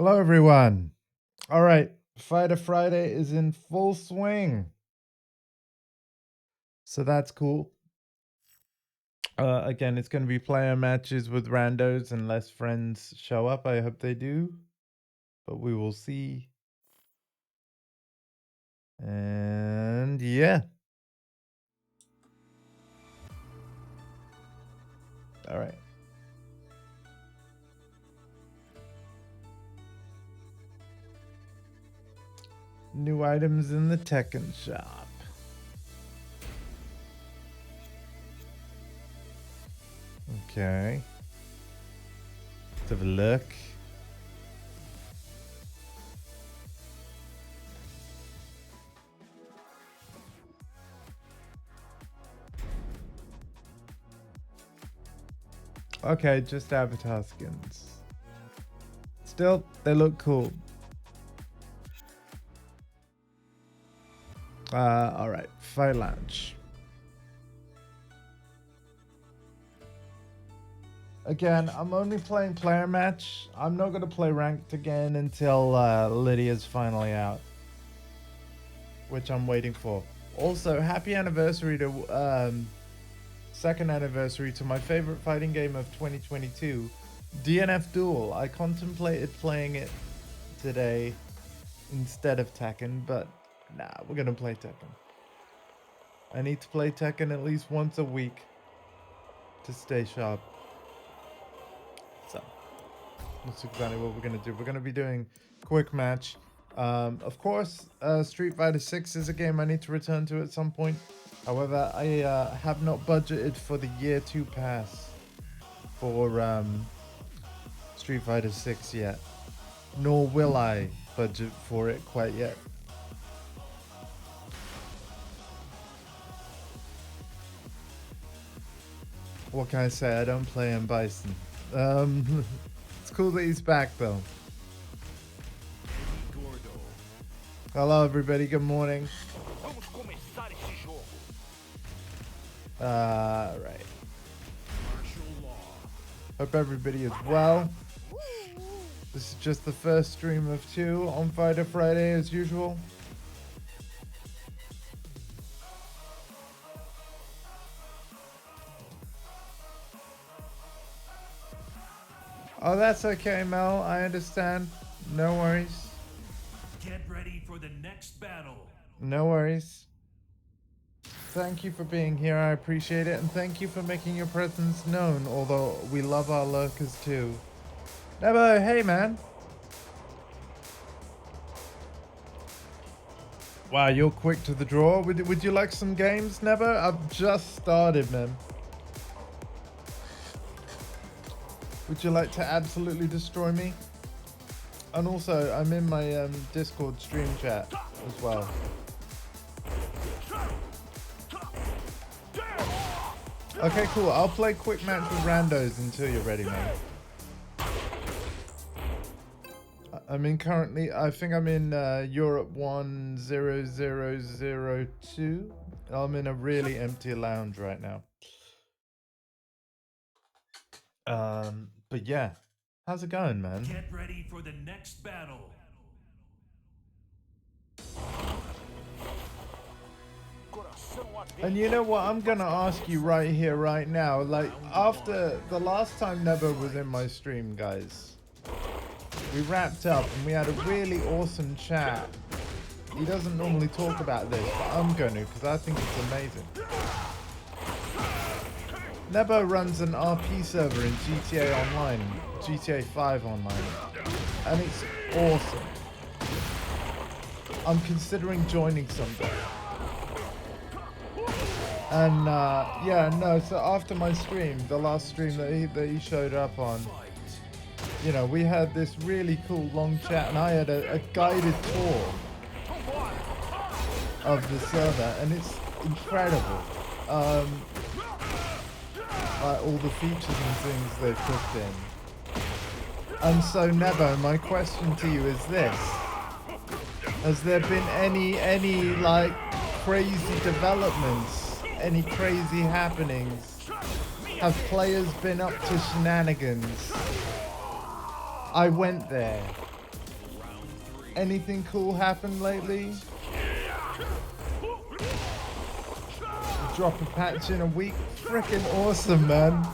Hello, everyone. All right, Fighter Friday is in full swing. So that's cool. Again, it's going to be player matches with randos unless friends show up. I hope they do, but we will see. And yeah. All right. New items in the Tekken shop. Okay. Let's have a look. Okay, just avatar skins. Still, they look cool. All right, Fight Lounge. Again, I'm only playing player match. I'm not going to play ranked again until Lydia's finally out, which I'm waiting for. Also, happy anniversary to second anniversary to my favorite fighting game of 2022, DNF Duel. I contemplated playing it today instead of Tekken, but nah, we're going to play Tekken. I need to play Tekken at least once a week to stay sharp. So that's exactly what we're going to do. We're going to be doing quick match. Of course, Street Fighter 6 is a game I need to return to at some point. However, I have not budgeted for the year 2 pass for Street Fighter 6 yet. Nor will I budget for it quite yet. What can I say? I don't play in Bison. It's cool that he's back though. Hello everybody, good morning. Right. Hope everybody is well. This is just the first stream of 2 on Fighter Friday as usual. Oh, that's okay, Mel. I understand. No worries. Get ready for the next battle. No worries. Thank you for being here. I appreciate it. And thank you for making your presence known, although we love our lurkers too. Nebo, hey, man. Wow, you're quick to the draw. Would you like some games, Nebo? I've just started, man. Would you like to absolutely destroy me? And also, I'm in my Discord stream chat as well. Okay, cool. I'll play quick match with randos until you're ready, man. I'm in currently, I think I'm in Europe 10002. I'm in a really empty lounge right now. But yeah, how's it going, man? Get ready for the next battle. And you know what? I'm gonna ask you right here, right now. Like, after the last time Nebo was in my stream, guys, we wrapped up and we had a really awesome chat. He doesn't normally talk about this, but I'm gonna, because I think it's amazing. Nebo runs an RP server in GTA Online, GTA 5 Online, and it's awesome. I'm considering joining someday. And yeah, no, so after my stream, the last stream that he showed up on, you know, we had this really cool long chat, and I had a guided tour of the server, and it's incredible. All the features and things they've put in. And so, Nebo, my question to you is this: has there been any like crazy developments, any crazy happenings? Have players been up to shenanigans? I went there. anything cool happened lately? Drop a patch in a week. Freaking awesome, man.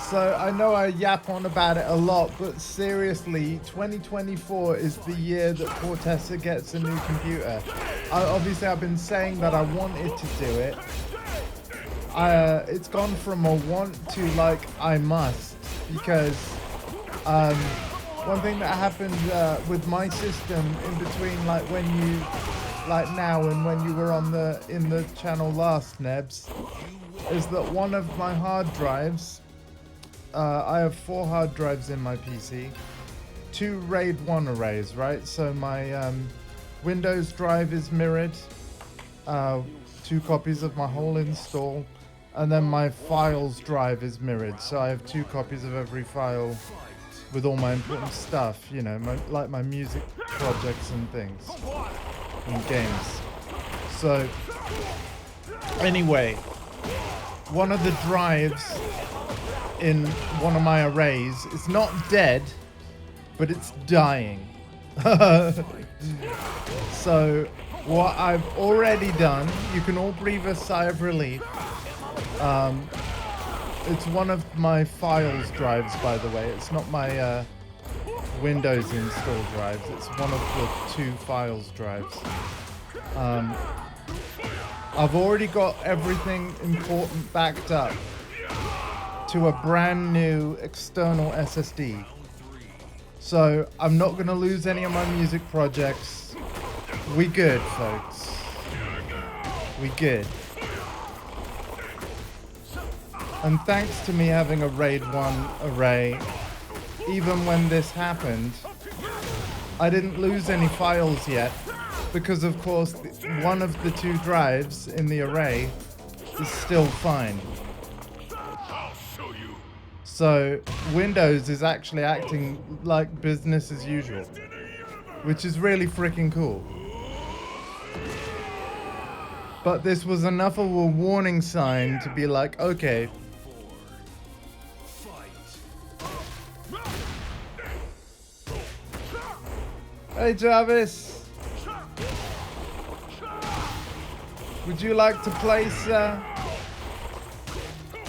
So I know I yap on about it a lot, but seriously, 2024 is the year that Cortessa gets a new computer. Obviously, I've been saying that I wanted to do it. It's gone from a want to like I must, because one thing that happened with my system in between, like when you, like now and when you were on in the channel last, Nebs, is that one of my hard drives. I have 4 hard drives in my PC, 2 RAID 1 arrays, right? So my Windows drive is mirrored, 2 copies of my whole install, and then my files drive is mirrored. So I have 2 copies of every file with all my important stuff, you know, like my music projects and things, and games. So anyway, one of the drives in one of my arrays, it's not dead, but it's dying. So what I've already done, you can all breathe a sigh of relief. It's one of my files drives, by the way. It's not my Windows install drives. It's one of the 2 files drives. I've already got everything important backed up to a brand new external SSD. So I'm not gonna lose any of my music projects. We good, folks. We good. And thanks to me having a RAID 1 array, even when this happened, I didn't lose any files yet, because of course one of the 2 drives in the array is still fine. So Windows is actually acting like business as usual, which is really freaking cool. But this was enough of a warning sign to be like, okay. Hey Jarvis, would you like to play, sir?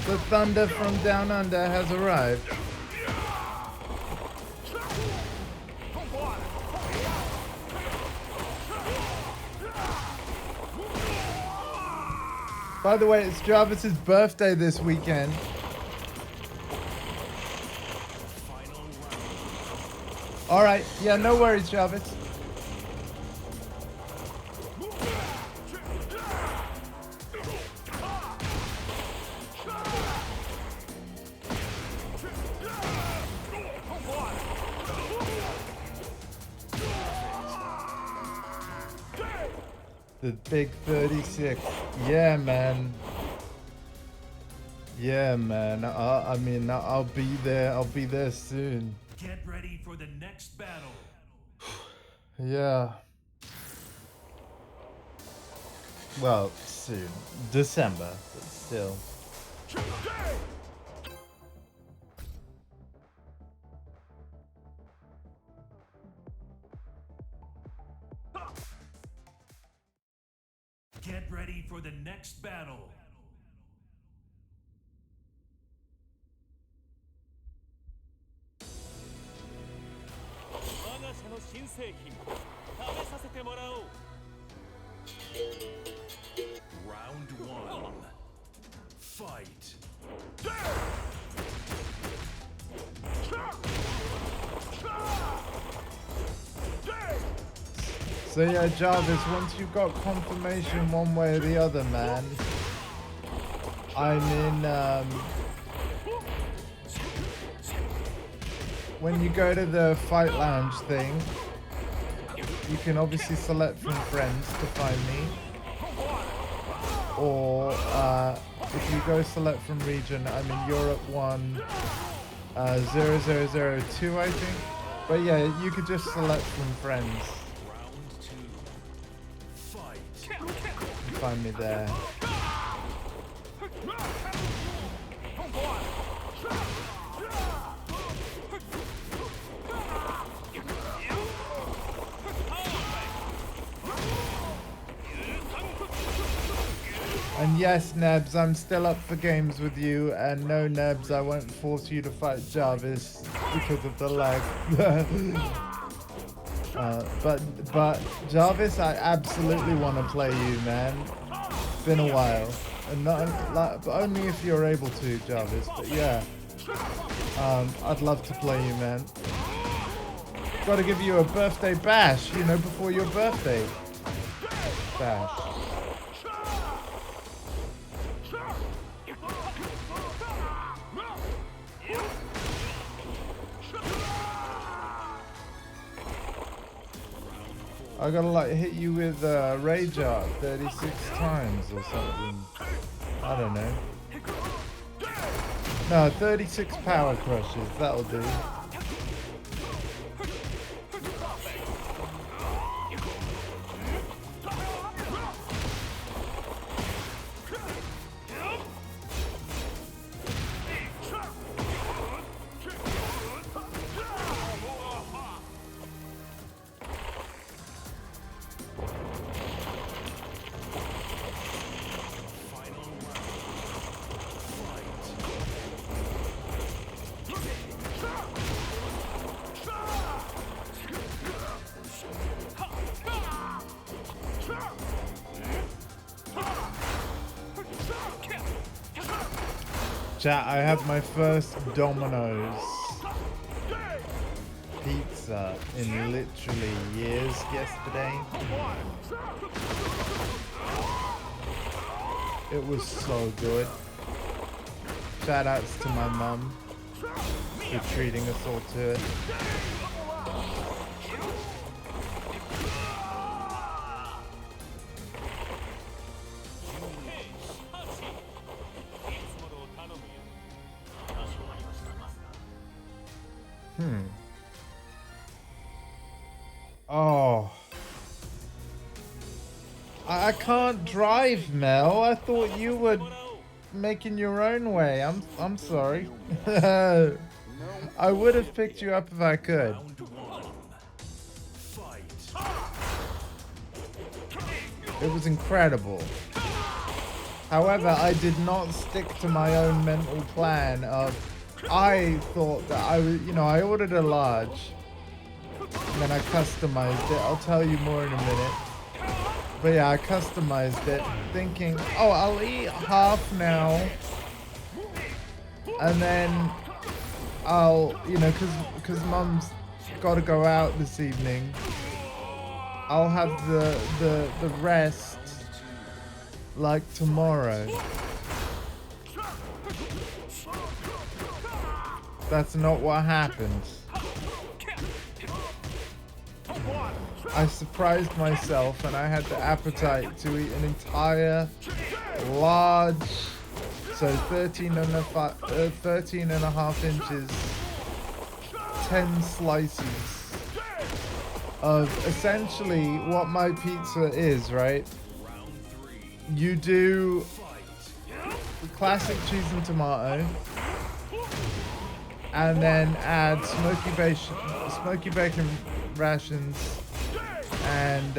The thunder from down under has arrived. By the way, it's Jarvis's birthday this weekend. Alright, yeah, no worries, Jarvis. The big 36. Yeah, man. Yeah, man. I mean, I'll be there. I'll be there soon. Get ready for the next battle. Yeah. Well, soon. December, but still. Get ready for the next battle. Round 1. Fight. So yeah, Jarvis, once you've got confirmation one way or the other, man, I'm in, when you go to the fight lounge thing, you can obviously select from friends to find me, or if you go select from region, I'm in Europe 1, 0002, I think. But yeah, you could just select from friends. Round two. Fight. And find me there. And yes, Nebs, I'm still up for games with you. And no, Nebs, I won't force you to fight Jarvis because of the lag. But Jarvis, I absolutely want to play you, man. It's been a while, and not like, but only if you're able to, Jarvis. But yeah, I'd love to play you, man. Got to give you a birthday bash, you know, before your birthday bash. I gotta like hit you with Rage Art 36 times or something. I don't know. No, 36 power crushes, that'll do. Chat, I had my first Domino's pizza in literally years yesterday. It was so good. Shout outs to my mum for treating us all to it. Oh. I can't drive, Mel. I thought you were making your own way. I'm sorry. I would have picked you up if I could. Round one. Fight. It was incredible. However, I did not stick to my own mental plan of I thought that I was, you know, I ordered a large and then I customized it. I'll tell you more in a minute. But yeah, I customized it thinking, oh, I'll eat half now. And then I'll, you know, cause Mum's got to go out this evening. I'll have the rest like tomorrow. That's not what happened. I surprised myself and I had the appetite to eat an entire large, so 13 and a half inches, 10 slices of essentially what my pizza is, right? You do classic cheese and tomato, and then add smoky bacon rations and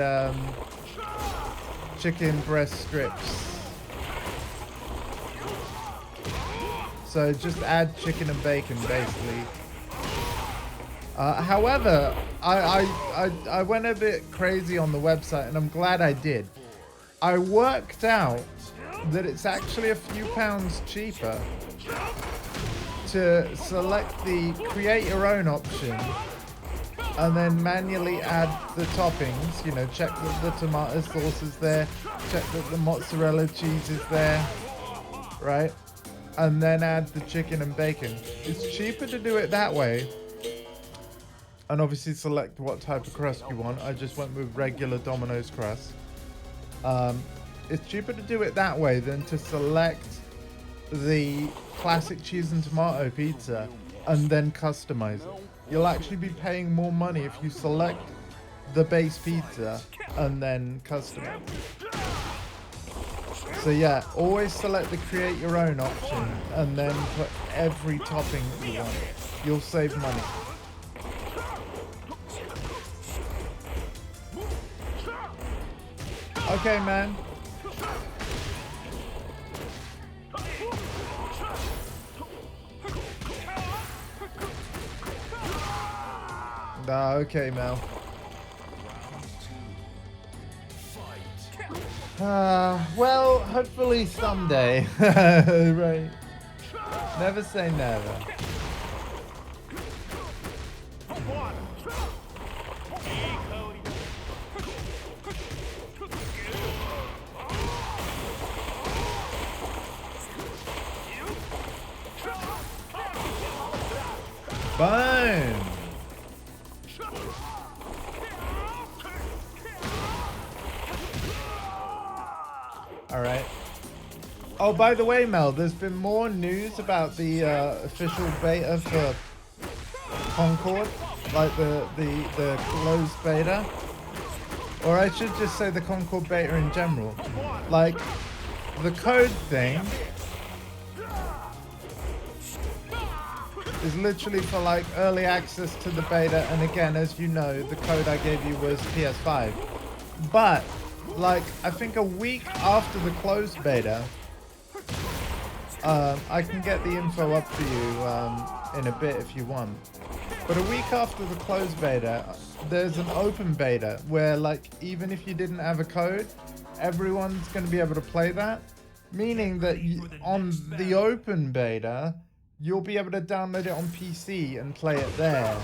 chicken breast strips. So just add chicken and bacon basically. However, I went a bit crazy on the website and I'm glad I did. I worked out that it's actually a few pounds cheaper to select the create your own option and then manually add the toppings, you know, check that the tomato sauce is there, check that the mozzarella cheese is there, right? And then add the chicken and bacon. It's cheaper to do it that way. And obviously select what type of crust you want. I just went with regular Domino's crust. It's cheaper to do it that way than to select the classic cheese and tomato pizza and then customize it. You'll actually be paying more money if you select the base pizza and then customize it. So yeah, always select the create your own option and then put every topping you want. You'll save money. Okay, man. Okay, Mel. Well, hopefully someday. Right. Never say never. Boom! Alright. Oh, by the way, Mel, there's been more news about the official beta for Concord. Like the closed beta. Or I should just say the Concord beta in general. Like, the code thing is literally for like early access to the beta, and again, as you know, the code I gave you was PS5. But like, I think a week after the closed beta, I can get the info up for you in a bit if you want. But a week after the closed beta, there's an open beta where, like, even if you didn't have a code, everyone's going to be able to play that. Meaning that on the open beta, you'll be able to download it on PC and play it there.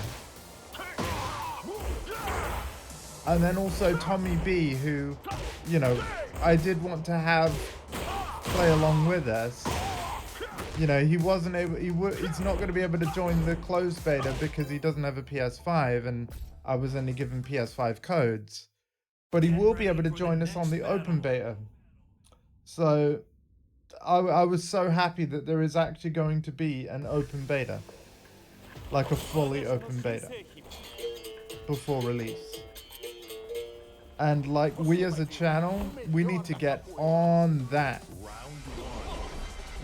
And then also Tommy B, who, you know, I did want to have play along with us. You know, he wasn't able, he's not going to be able to join the closed beta because he doesn't have a PS5 and I was only given PS5 codes. But he will be able to join us on the open beta. So I was so happy that there is actually going to be an open beta. Like a fully open beta. Before release. And like, we as a channel, we need to get on that.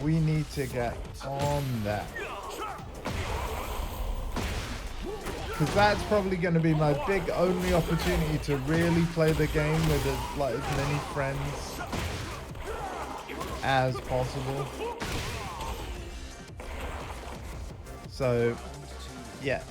We need to get on that. Because that's probably going to be my big only opportunity to really play the game with as many friends as possible. So, yeah.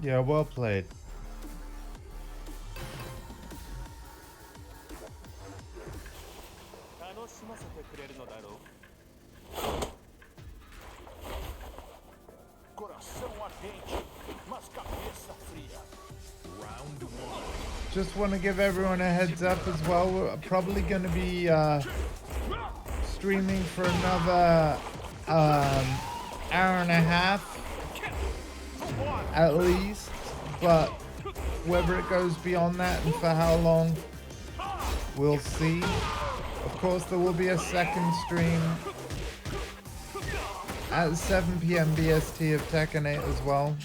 Yeah, well played. Coração ardente, mas cabeça fria. Round 1. just want to give everyone a heads up as well. We're probably going to be streaming for another hour and a half at least, but whether it goes beyond that and for how long, we'll see. Of course, there will be a second stream at 7 p.m. BST of Tekken 8 as well.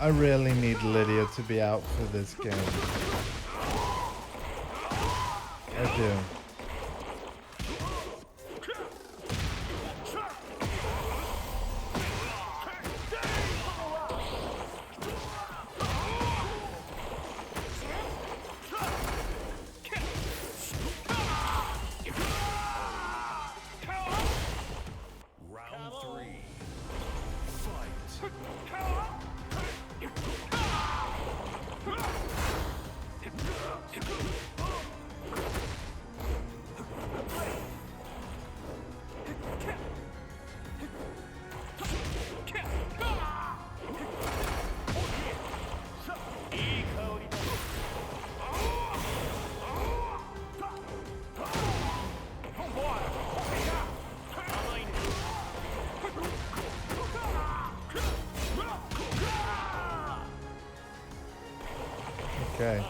I really need Lydia to be out for this game. I do. Round 3. Fight. Okay.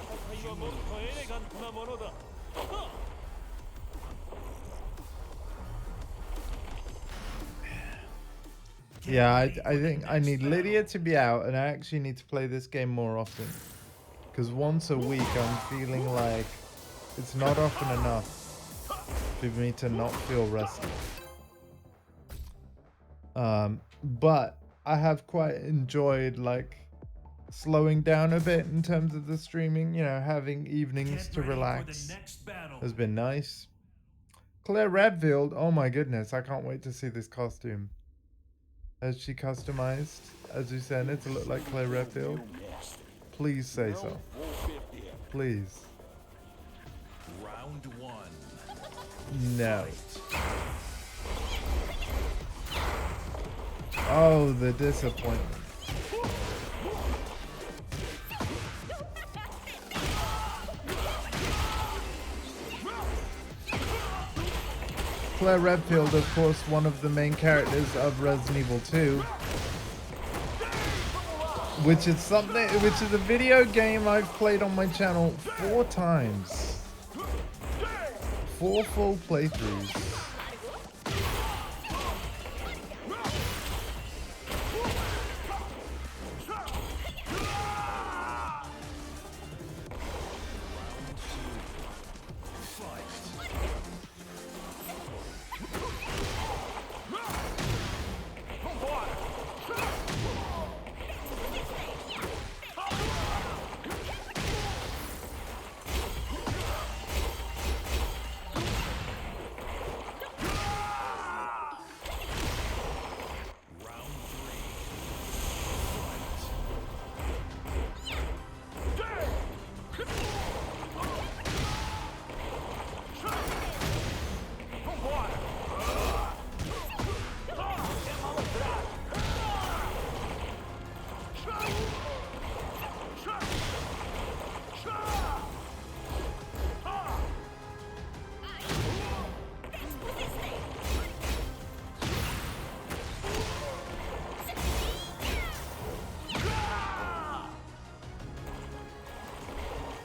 Yeah, I think I need Lydia to be out, and I actually need to play this game more often. Because once a week, I'm feeling like it's not often enough for me to not feel rested. But I have quite enjoyed like slowing down a bit in terms of the streaming, you know, having evenings to relax has been nice. Claire Redfield, oh my goodness, I can't wait to see this costume. Has she customized, as you said, it to look like Claire Redfield? Please say so. Please. Round 1. No. Oh, the disappointment. Claire Redfield, of course, one of the main characters of Resident Evil 2, which is a video game I've played on my channel 4 times. 4 full playthroughs.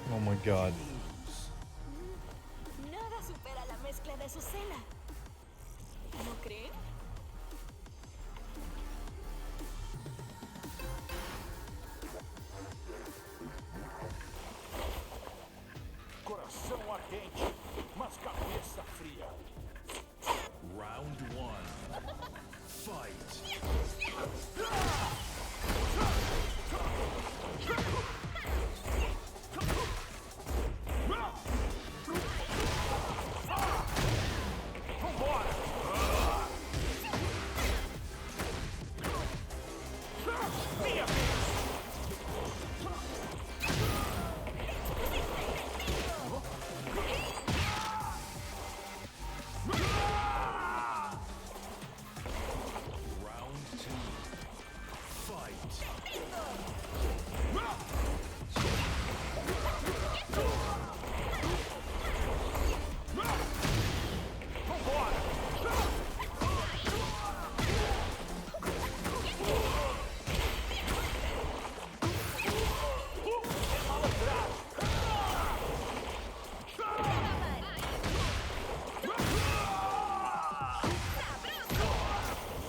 Oh my god. Nada supera la mezcla de su cena. ¿No creen? Coração ardente, mas cabeça fria. Round 1. Fight.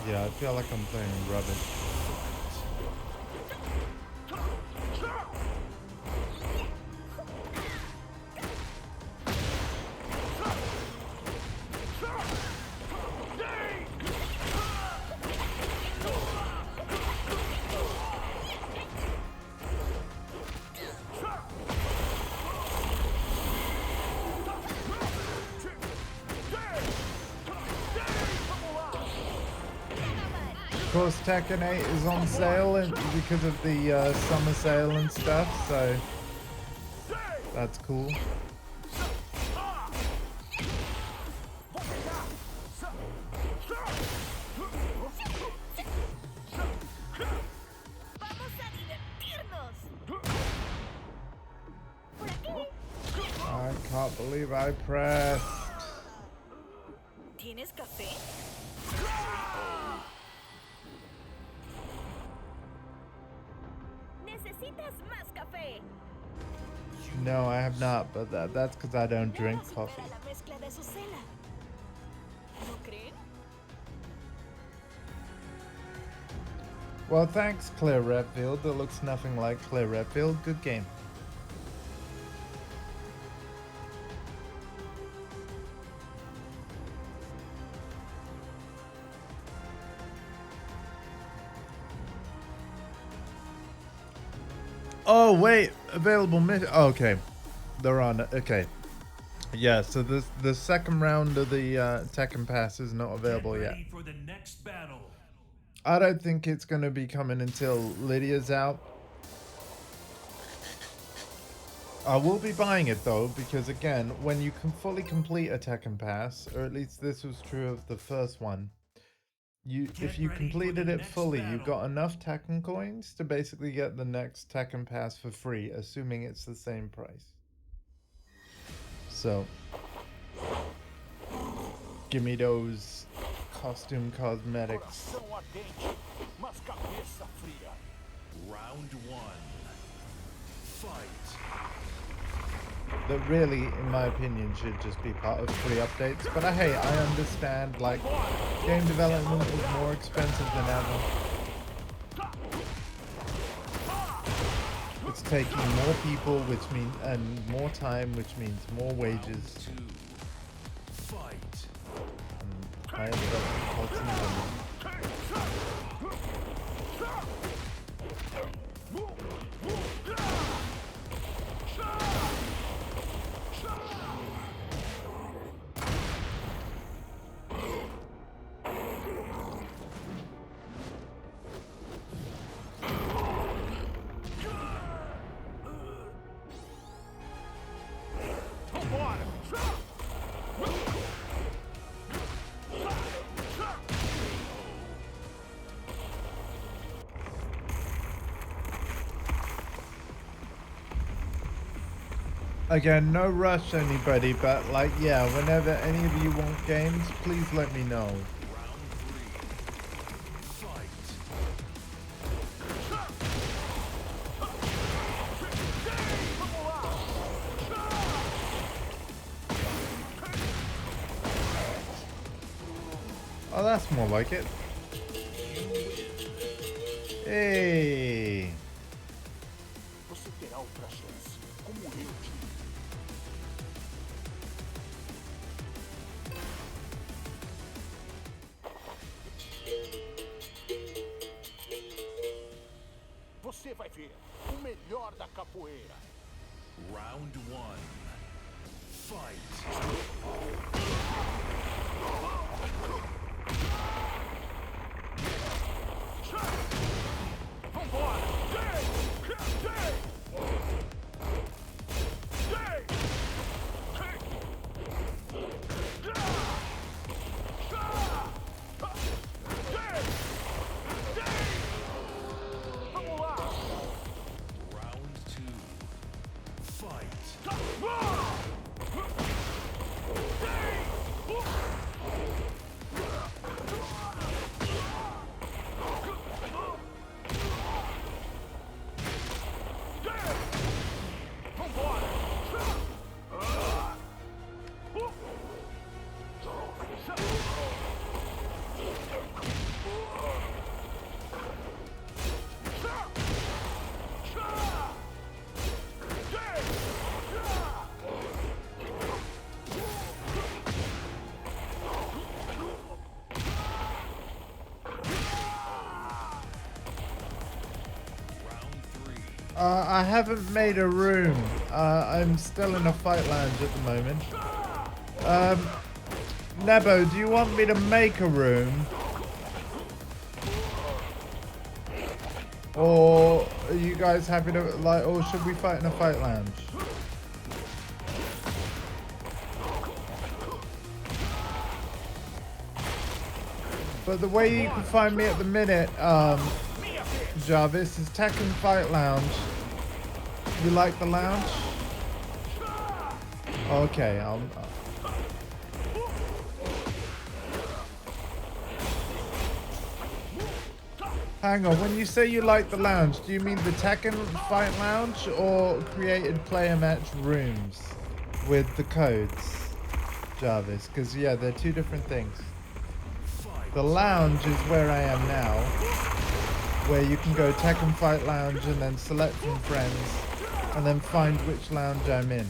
Yeah, I feel like I'm playing rubbish. Of course, Tekken 8 is on sale because of the summer sale and stuff, so that's cool. I can't believe I pressed. ¿Tienes café? ¿Necesitas más café? No, I have not, but that's because I don't drink Nada coffee. supera la mezcla de su cena. ¿No creen? Well, thanks, Claire Redfield. That looks nothing like Claire Redfield. Good game. Oh, wait. Available mission. Oh, okay. They're on. Okay. Yeah, so the second round of the Tekken Pass is not available Get yet. ready for the next battle. I don't think it's going to be coming until Lydia's out. I will be buying it though, because again, when you can fully complete a Tekken Pass, or at least this was true of the first one, if you completed it fully, you got enough Tekken coins to basically get the next Tekken Pass for free, assuming it's the same price. So, give me those costume cosmetics. Coração ardente, mas cabeça fria. Round 1. Fight. That really, in my opinion, should just be part of free updates. But hey, I understand, like, game development is more expensive than ever. It's taking more people, which means, and more time, which means more wages. Fight. And I ended up costing money. Again, no rush anybody, but like, yeah, whenever any of you want games, please let me know. Oh, that's more like it. Hey. Você terá outra chance, como eu tive. Você vai ver o melhor da capoeira. Round 1. Fight. Vambora! I haven't made a room. I'm still in a fight lounge at the moment. Nebo, do you want me to make a room? Or are you guys happy to, like, or should we fight in a fight lounge? But the way you can find me at the minute, Jarvis, is Tekken Fight Lounge. You like the lounge? Okay, hang on, when you say you like the lounge, do you mean the Tekken Fight Lounge or created player match rooms with the codes, Jarvis? Because, yeah, they're two different things. The lounge is where I am now, where you can go Tekken Fight Lounge and then select from friends and then find which lounge I'm in.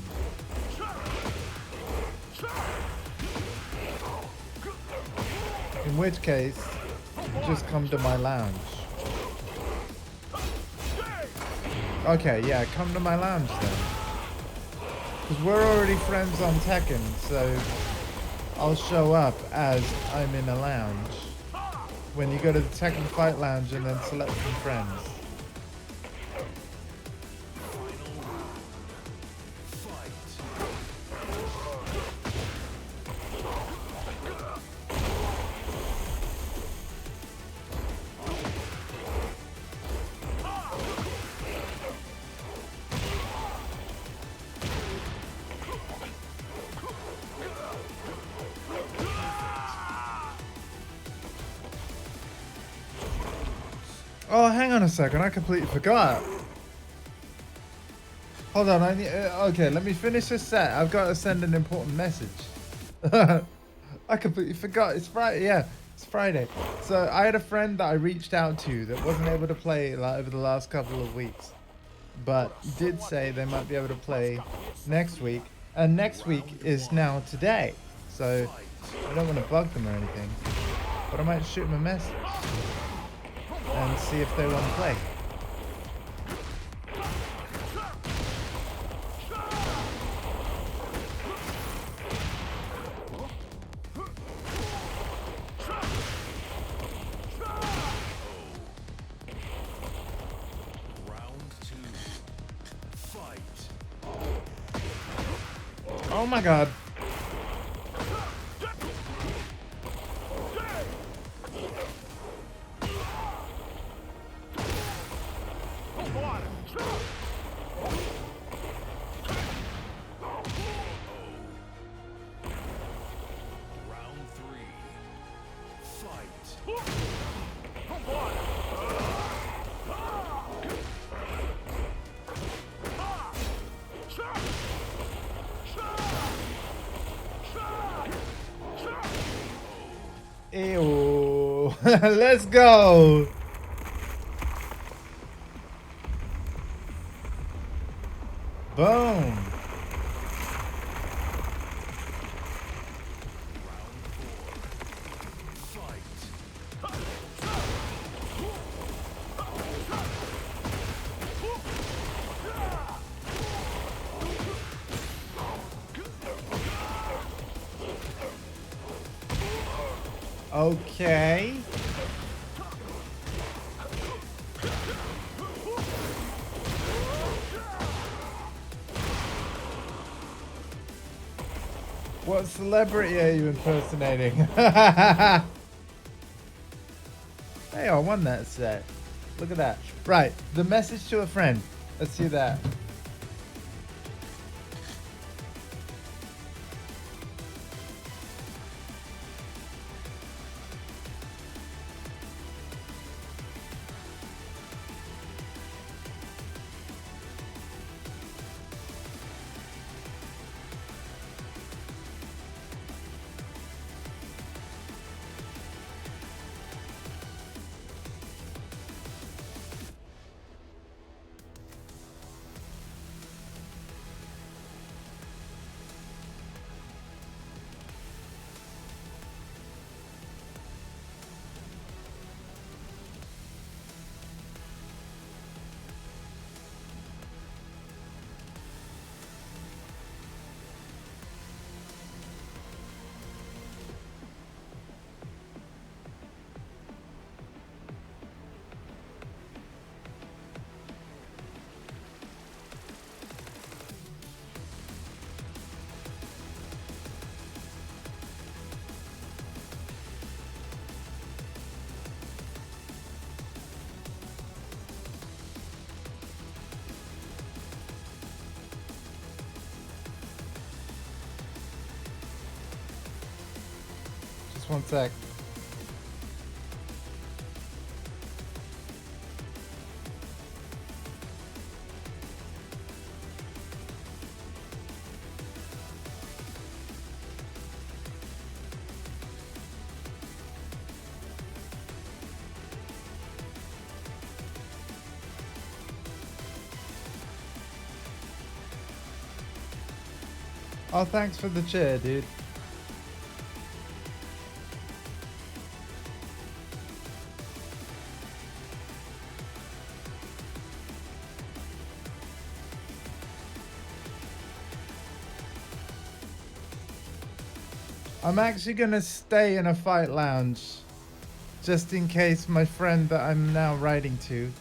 In which case, just come to my lounge. Okay, yeah, come to my lounge then. Because we're already friends on Tekken, so I'll show up as I'm in a lounge. When you go to the Tekken Fight Lounge and then select from friends. Oh, hang on a second. I completely forgot. Hold on. I need. Okay, let me finish this set. I've got to send an important message. I completely forgot. It's Friday. Yeah, it's Friday. So I had a friend that I reached out to that wasn't able to play like, over the last couple of weeks, but did say they might be able to play next week. And next week is now today. So I don't want to bug them or anything, but I might shoot them a message and see if they want to play. Oh my god. Ew. Let's go. Boom. Okay. What celebrity are you impersonating? Hey, I won that set. Look at that. Right, the message to a friend. Let's see that. Just one sec. Oh, thanks for the cheer, dude. I'm actually gonna stay in a fight lounge just in case my friend that I'm now writing to.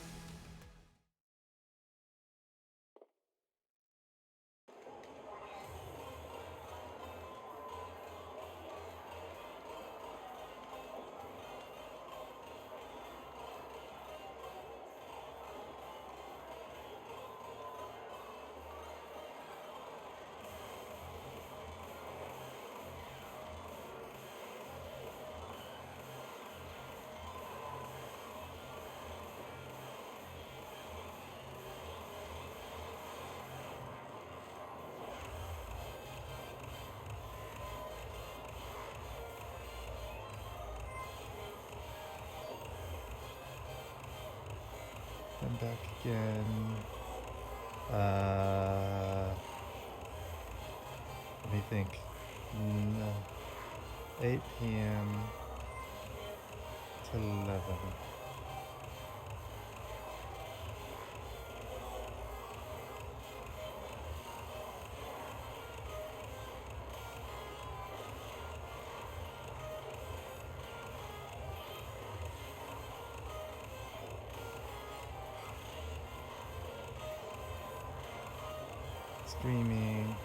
I'm back again. Let me think. No. 8 p.m. to 11. Streaming.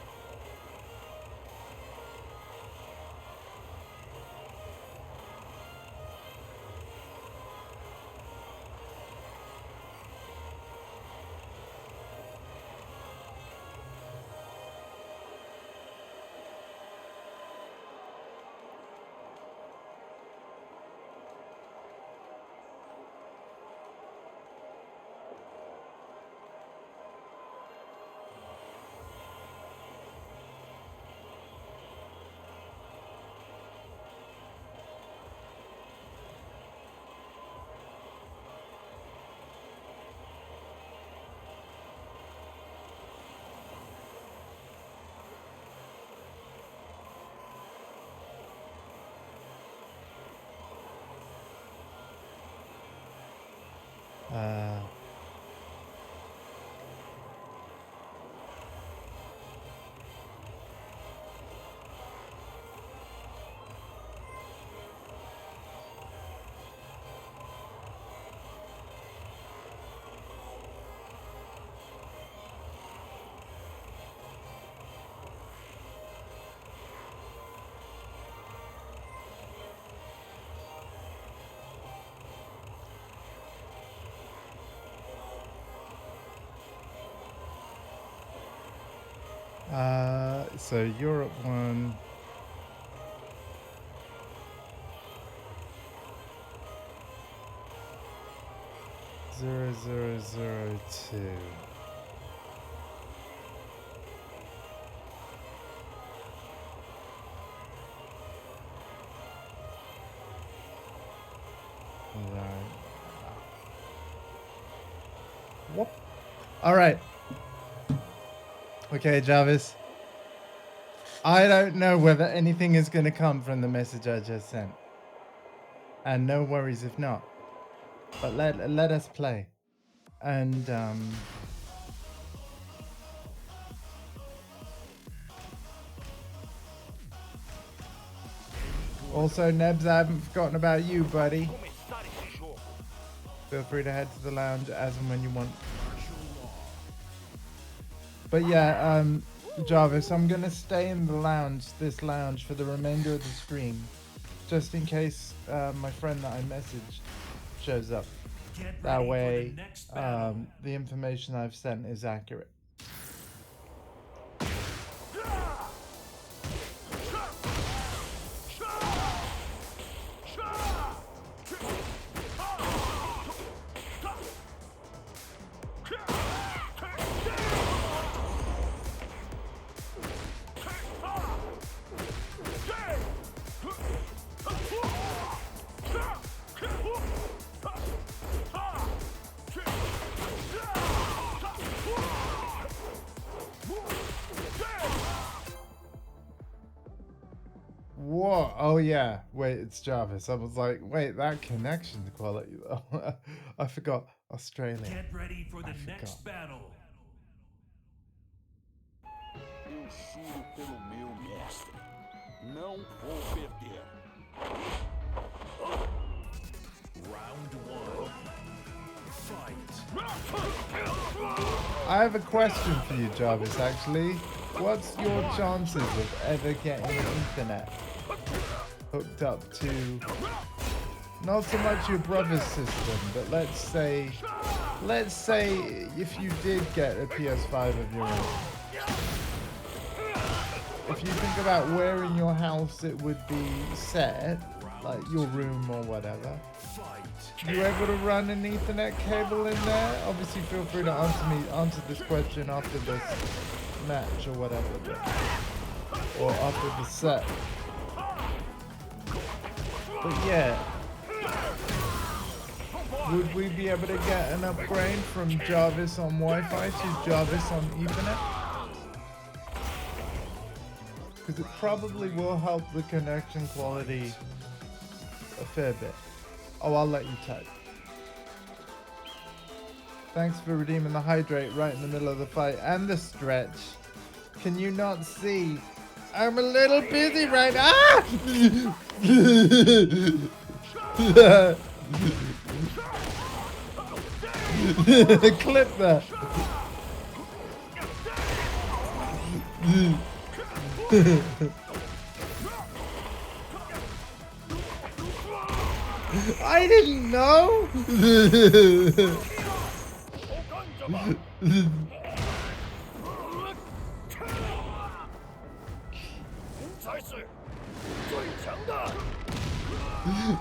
So Europe 1. Zero, zero, zero, two. Right. Whoop. All right. Okay, Jarvis. I don't know whether anything is going to come from the message I just sent. And no worries if not. But let us play. And also, Nebs, I haven't forgotten about you, buddy. Feel free to head to the lounge as and when you want. But yeah, Jarvis, I'm gonna stay in the lounge, this lounge, for the remainder of the stream, just in case my friend that I messaged shows up. That way, the information I've sent is accurate. What? Oh yeah. Wait, it's Jarvis. I was like, wait, that connection quality though. I forgot Australia. Get ready for the next battle. Eu juro pelo meu mestre, não vou perder. Round 1. Fight. I have a question for you, Jarvis, actually. What's your chances of ever getting internet hooked up to not so much your brother's system, but let's say if you did get a PS5 of your own. If you think about where in your house it would be set, like your room or whatever, you able to run an Ethernet cable in there? Obviously, feel free to answer this question after this match or whatever, or after the set. But yeah, would we be able to get an upgrade from Jarvis on Wi-Fi to Jarvis on Ethernet? Because it probably will help the connection quality a fair bit. Oh, I'll let you type. Thanks for redeeming the hydrate right in the middle of the fight and the stretch. Can you not see? I'm a little busy right now. Ah! Clip that. I didn't know.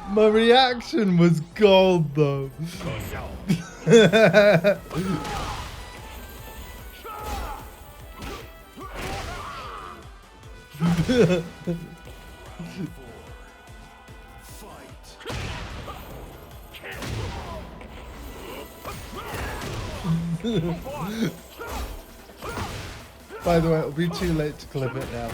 My reaction was gold though. By the way, it'll be too late to clip it now.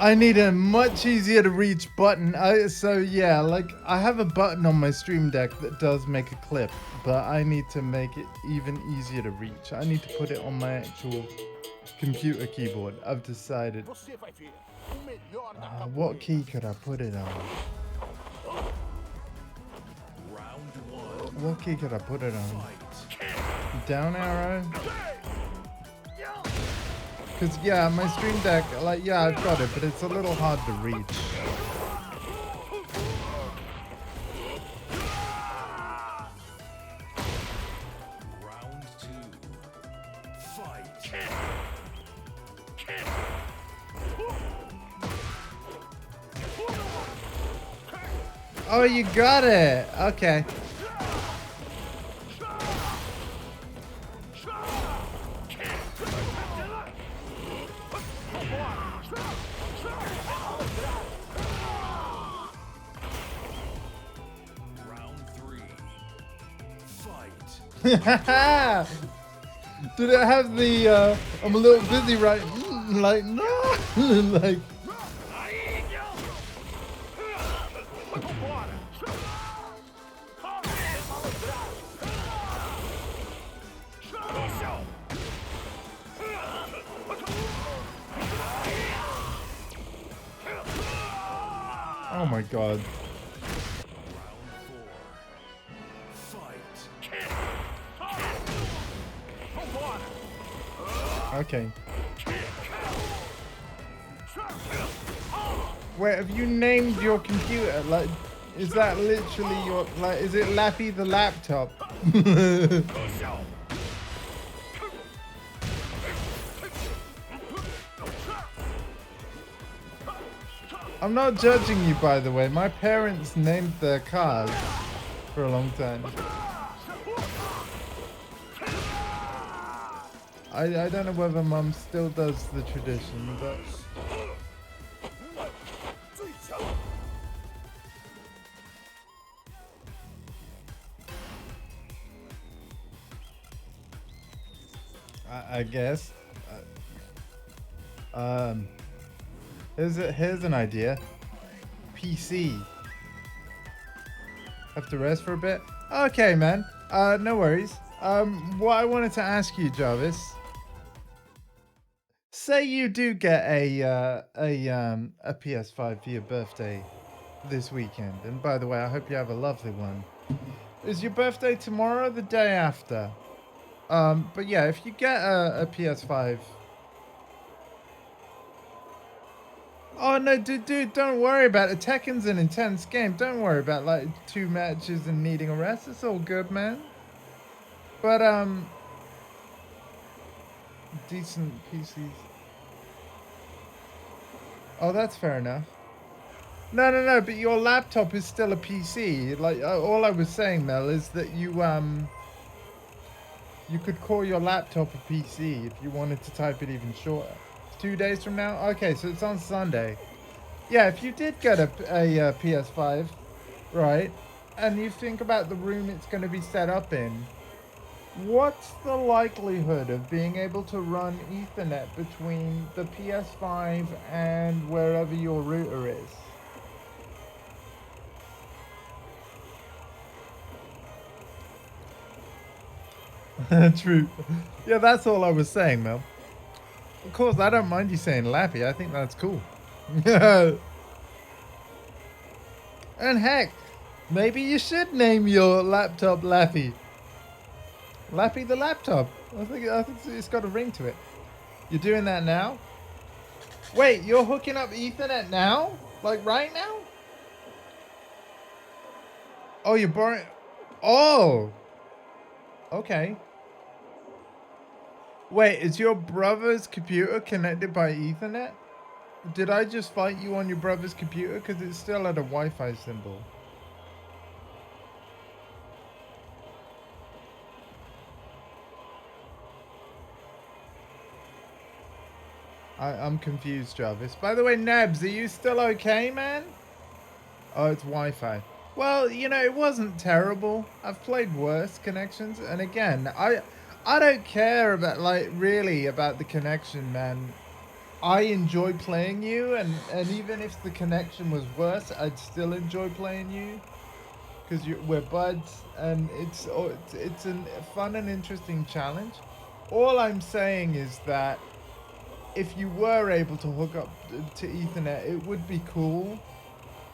I need a much easier to reach button. So yeah, like I have a button on my Stream Deck that does make a clip, but I need to make it even easier to reach. I need to put it on my actual computer keyboard. I've decided. Você vai ver o melhor da What capoeira. key could I put it on? Round 1. What key could I put it on? Down arrow? Because, yeah, my Stream Deck, like, yeah, I've got it, but it's a little hard to reach. Round 2. Fight. Oh, you got it! Okay. Round 3. Fight. Did it have the, I'm a little busy right, like, no, like. Oh my god. Okay. Wait, have you named your computer? Like, is that literally your, like, is it Lappy the laptop? I'm not judging you, by the way. My parents named their cars for a long time. I don't know whether Mum still does the tradition, but I guess. Um, here's an idea. PC. Have to rest for a bit. Okay, man. No worries. What I wanted to ask you, Jarvis. Say you do get a PS5 for your birthday this weekend, and by the way, I hope you have a lovely one. Is your birthday tomorrow or the day after? But yeah, if you get a PS5. Oh no, dude, don't worry about it. Tekken's an intense game. Don't worry about like 2 matches and needing a rest. It's all good, man. But decent PCs. Oh, that's fair enough. No, but your laptop is still a PC. Like all I was saying, Mel, is that you could call your laptop a PC if you wanted to type it even shorter. 2 days from now? Okay, so it's on Sunday. Yeah, if you did get a PS5, right, and you think about the room it's going to be set up in, what's the likelihood of being able to run Ethernet between the PS5 and wherever your router is? True. Yeah, that's all I was saying, Mel. Of course, I don't mind you saying Lappy. I think that's cool. And heck, maybe you should name your laptop Lappy. Lappy the laptop. I think it's got a ring to it. You're doing that now? Wait, you're hooking up Ethernet now? Like right now? Oh, you're borrowing... Oh! Okay. Wait, is your brother's computer connected by Ethernet? Did I just fight you on your brother's computer? Because it's still at a Wi-Fi symbol. I'm confused, Jarvis. By the way, Nebs, are you still okay, man? Oh, it's Wi-Fi. Well, you know, it wasn't terrible. I've played worse connections. And again, I don't care about, like, really about the connection, man. I enjoy playing you, and even if the connection was worse, I'd still enjoy playing you. Because we're buds, and it's a fun and interesting challenge. All I'm saying is that if you were able to hook up to Ethernet, it would be cool.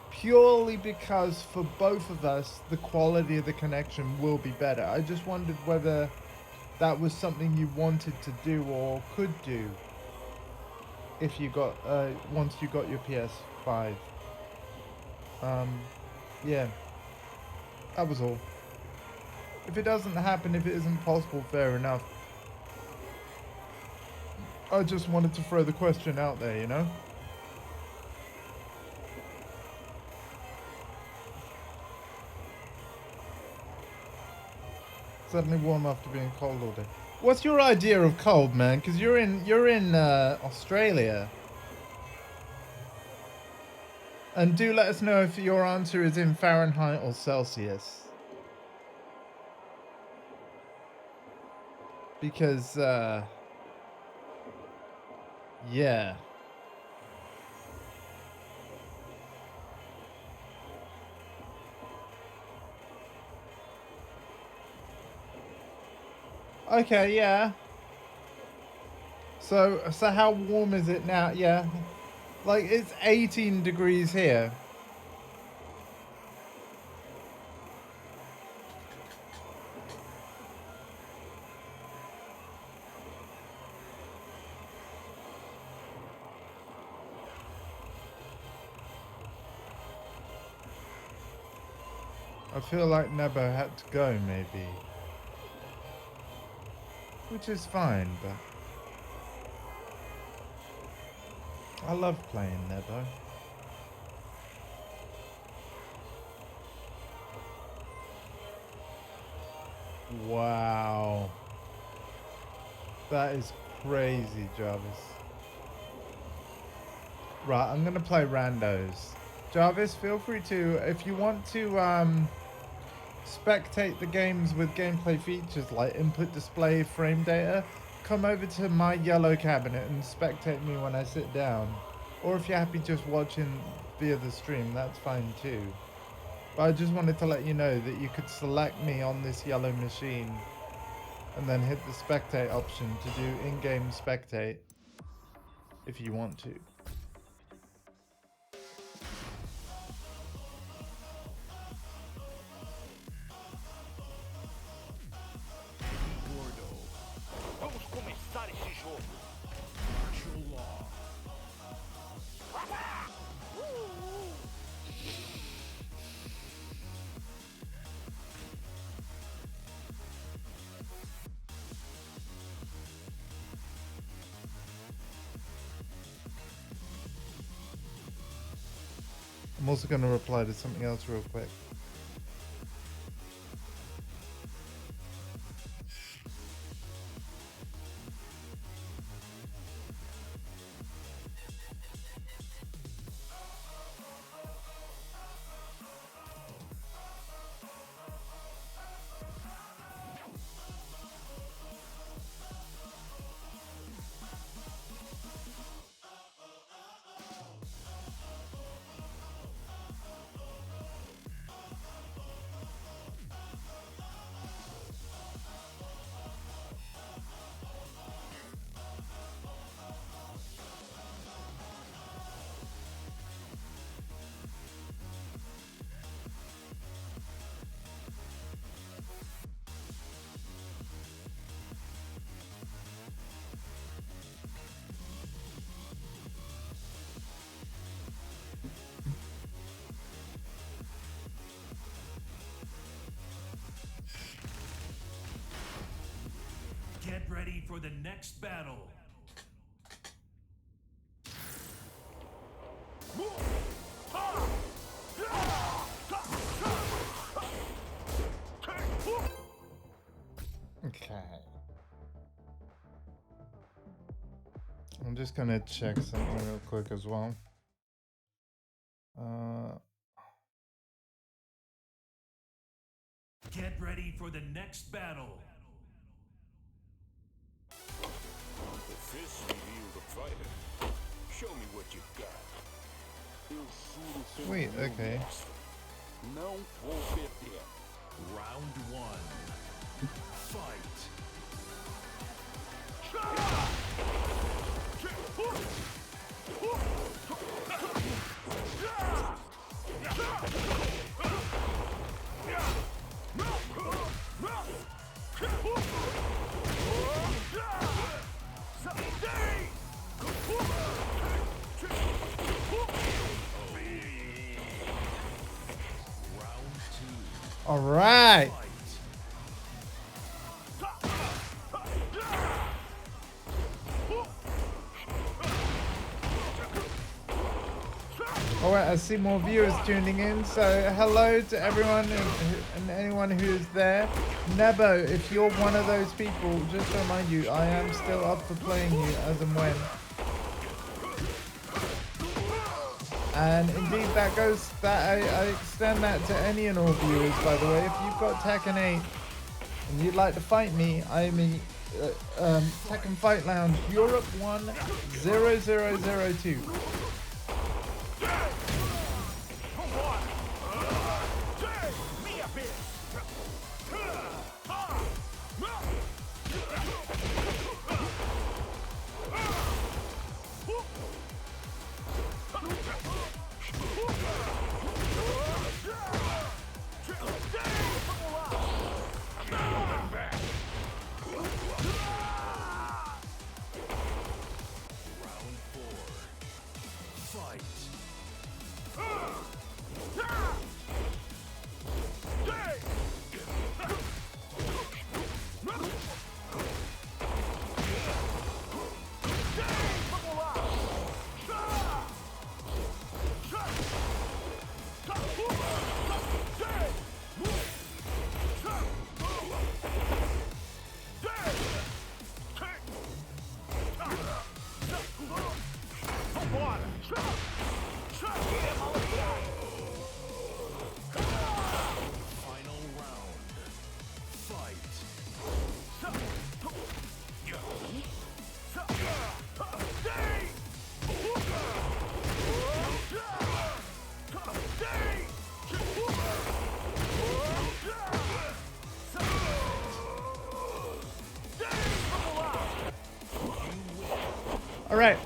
Purely because for both of us, the quality of the connection will be better. I just wondered whether that was something you wanted to do or could do if you got once you got your PS5. Yeah, that was all. If it doesn't happen, if it isn't possible, fair enough. I just wanted to throw the question out there, you know? Suddenly warm after being cold all day. What's your idea of cold, man? Because you're in Australia. And do let us know if your answer is in Fahrenheit or Celsius. Because, yeah. Okay, yeah. So how warm is it now? Yeah. Like, it's 18 degrees here. I feel like Nebo had to go, maybe. Which is fine, but... I love playing Nebo. Wow. That is crazy, Jarvis. Right, I'm gonna play randos. Jarvis, feel free to, if you want to spectate the games with gameplay features like input display frame data, come over to my yellow cabinet and spectate me when I sit down. Or if you're happy just watching via the stream, that's fine too. But I just wanted to let you know that you could select me on this yellow machine and then hit the spectate option to do in-game spectate if you want to. Gordo. Vamos começar esse jogo. Martial law. I'm also going to reply to something else real quick. Get ready for the next battle. Okay. I'm just gonna check something real quick as well. Get ready for the next battle. The fist reveal the fighter. Show me what you got. Eu juro ser Sweet, meu okay. mestre. Não vou perder. Round one. Fight. All right. All right, I see more viewers tuning in. So hello to everyone and anyone who's there. Nebo, if you're one of those people, just to remind you, I am still up for playing you as and when. And indeed, that goes. That I extend that to any and all viewers. By the way, if you've got Tekken 8 and you'd like to fight me, I'm in Tekken Fight Lounge Europe 10002. All right.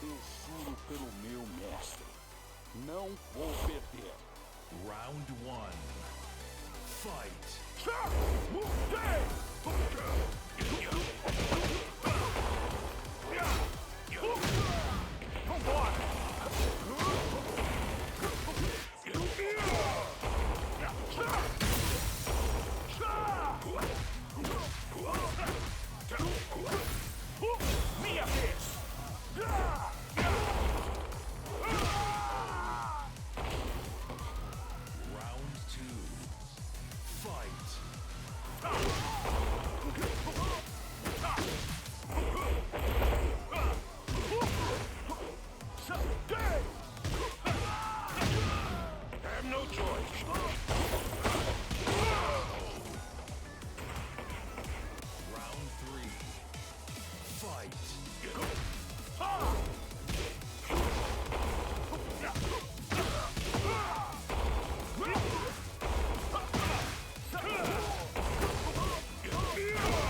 Eu juro pelo meu mestre, não vou perder. Round one. Fight. Minha vez! Round two. Fight. I have no choice. Round three. Fight.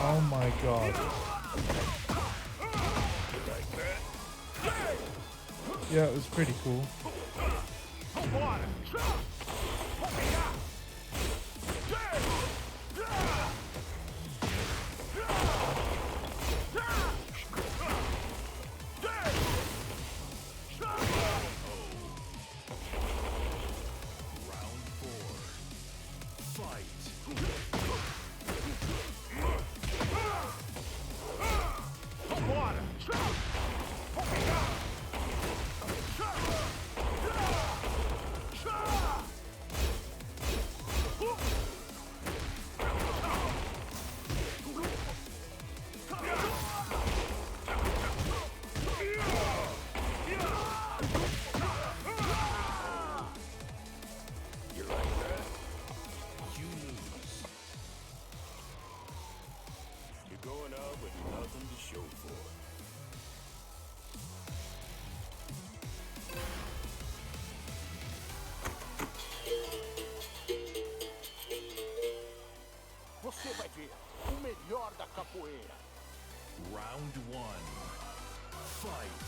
Oh my god. Yeah, it was pretty cool. Round four. Fight. You lose. You're going out with nothing to show for it. Você vai ver o melhor da capoeira. Round one. Fight.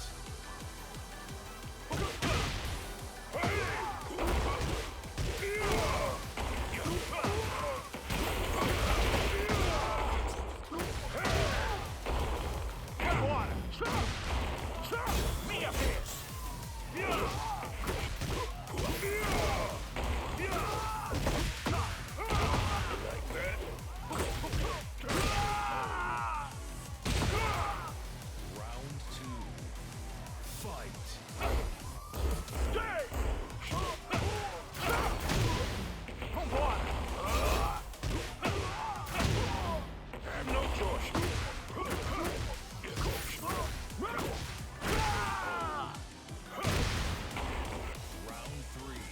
Minha vez! Round two. Fight. Vambora! I have no choice. Round three.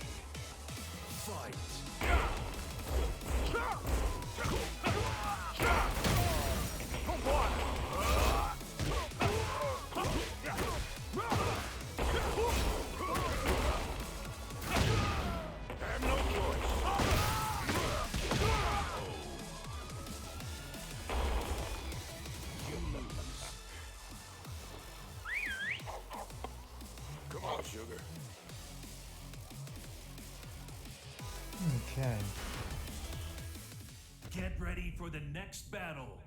Fight. I have no choice. You lose. Come on, sugar. Okay. Get ready for the next battle.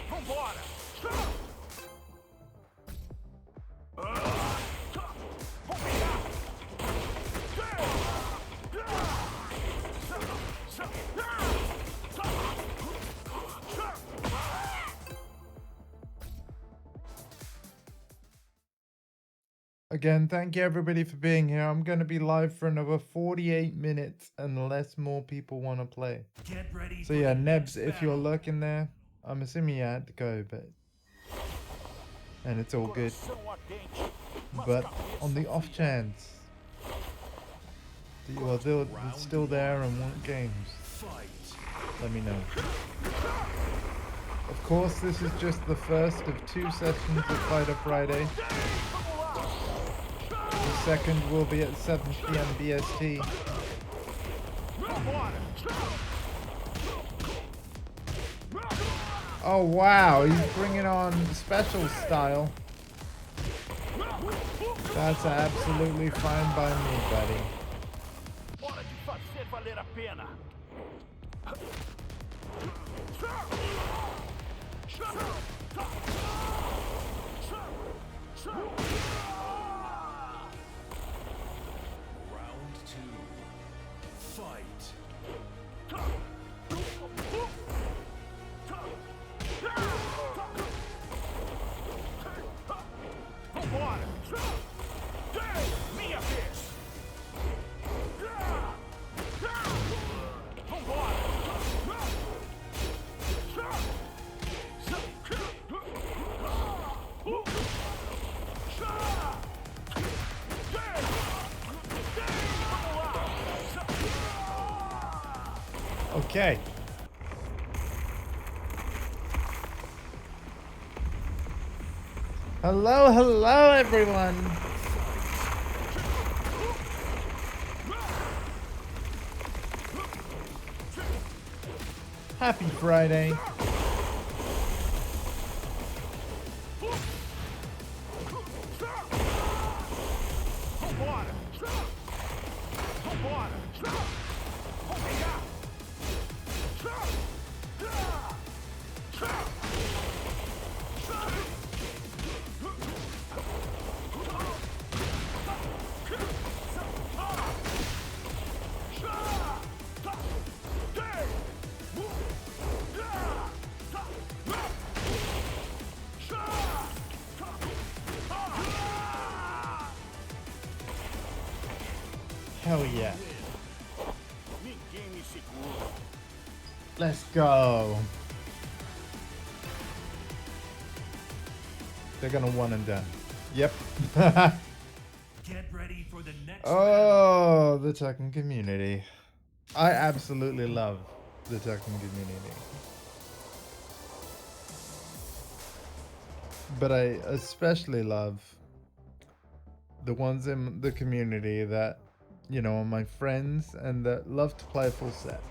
Vambora! Again, thank you everybody for being here. I'm going to be live for another 48 minutes unless more people want to play. Get ready So for yeah, the next Nebs, if you're battle. lurking there, I'm assuming you had to go, but... And it's all good. Coração ardente, mas But cabeça on the off fria. chance that you are still there and want games, Fight. let me know. Of course, this is just the first of 2 sessions of Fighter Friday. The second will be at 7 p.m. BST. Oh wow, he's bringing on special style. That's absolutely fine by me, buddy. Hora de fazer valer a pena. Round 2. Fight. Vambora! Minha vez! Okay. Hello, hello, everyone. Happy Friday. Hell yeah. Ninguém me segura. Let's go. They're gonna one and done. Yep. Get ready for the next battle. Oh, the Tekken community. I absolutely love the Tekken community. But I especially love the ones in the community that, you know, are my friends and that love to play a full set.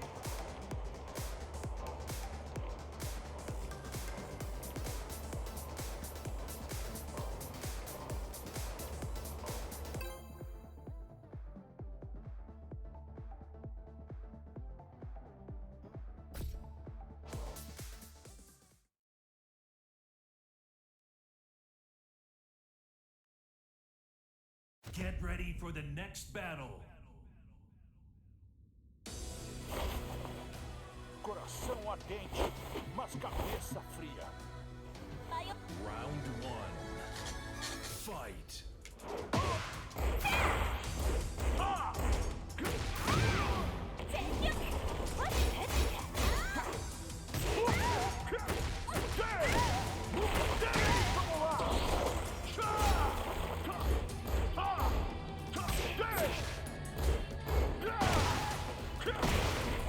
Get ready for the next battle. Coração ardente, mas cabeça fria. Round 1. Fight.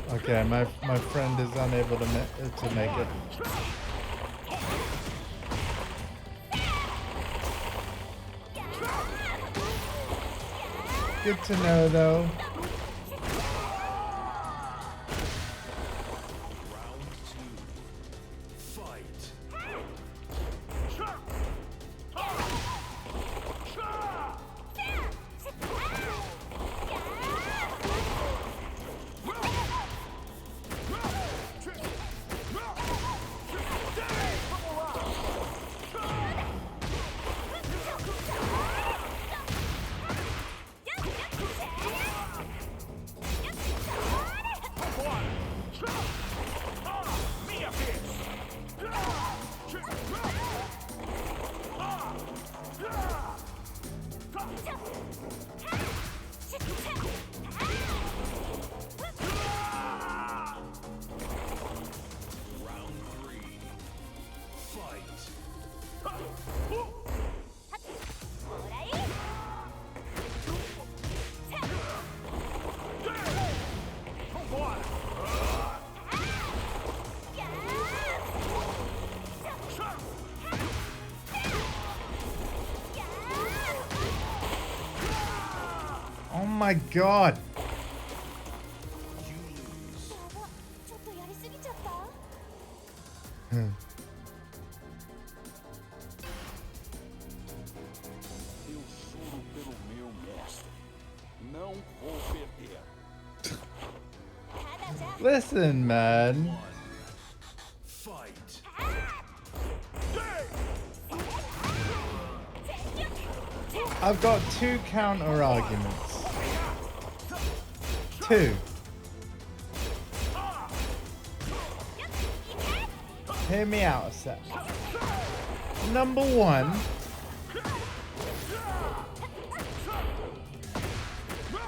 Okay, my friend is unable to make it. Good to know, though. Round 2. Fight. my god. やば、ちょっとやりすぎちゃった。 Eu juro pelo meu mestre. Não vou perder. ただじゃ Listen, man. Fight. I've got two counter arguments. Two. Hear me out a sec. Number one.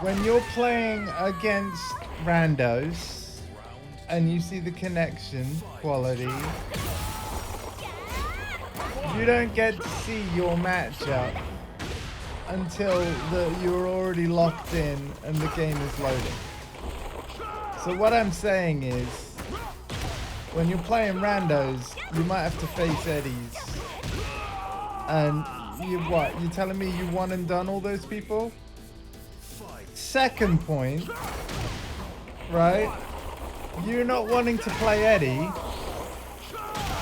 When you're playing against randos and you see the connection quality, you don't get to see your matchup until you're already locked in and the game is loading. So what I'm saying is, when you're playing randos, you might have to face Eddies. And you're telling me you won and done all those people? Second point, right? You not wanting to play Eddie.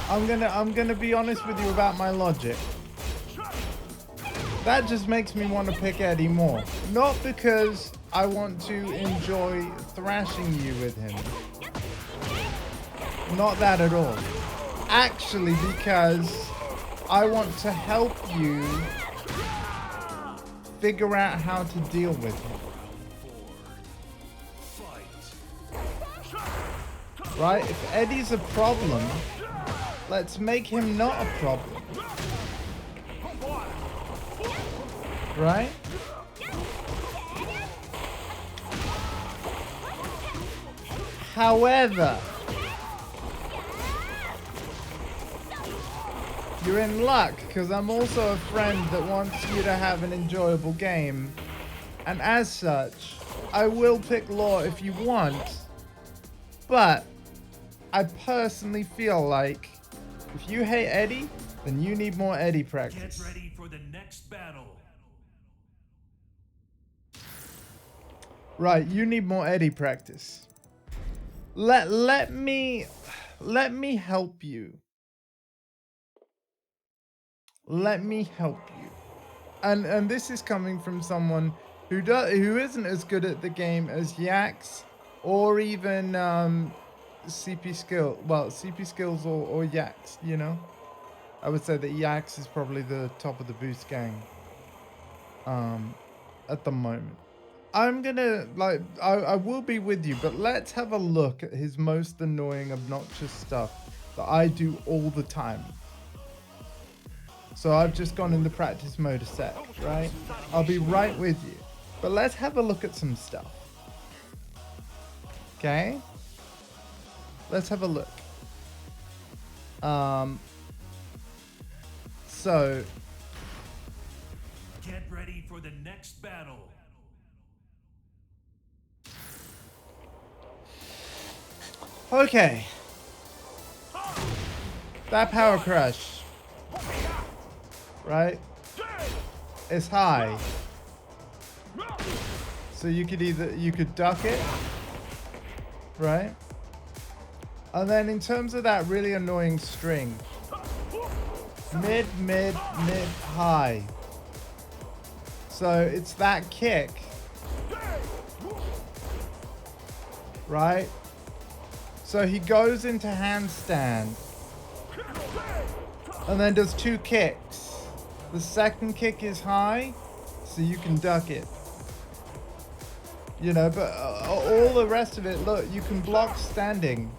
I'm gonna be honest with you about my logic. That just makes me want to pick Eddie more. Not because I want to enjoy thrashing you with him. Not that at all. Actually, because I want to help you figure out how to deal with him. Right? If Eddie's a problem, let's make him not a problem. Right? However, you're in luck because I'm also a friend that wants you to have an enjoyable game. And as such, I will pick Law if you want. But I personally feel like if you hate Eddie, then you need more Eddie practice. Get ready for the next battle. Right, you need more Eddie practice. Let me help you. Let me help you. And this is coming from someone who isn't as good at the game as Yax or even CP skill. Well, CP skills or Yax, you know. I would say that Yax is probably the top of the boost gang at the moment. I'm gonna, I will be with you, but let's have a look at his most annoying, obnoxious stuff that I do all the time. So I've just gone into practice mode a sec, right? I'll be right with you. But let's have a look at some stuff. Okay? Let's have a look. So Get ready for the next battle. okay. That power crush, right? It's high. So you could duck it, right? And then in terms of that really annoying string, mid, high. So it's that kick, right? So he goes into handstand and then does two kicks. The second kick is high, so you can duck it. You know, but all the rest of it, look, you can block standing.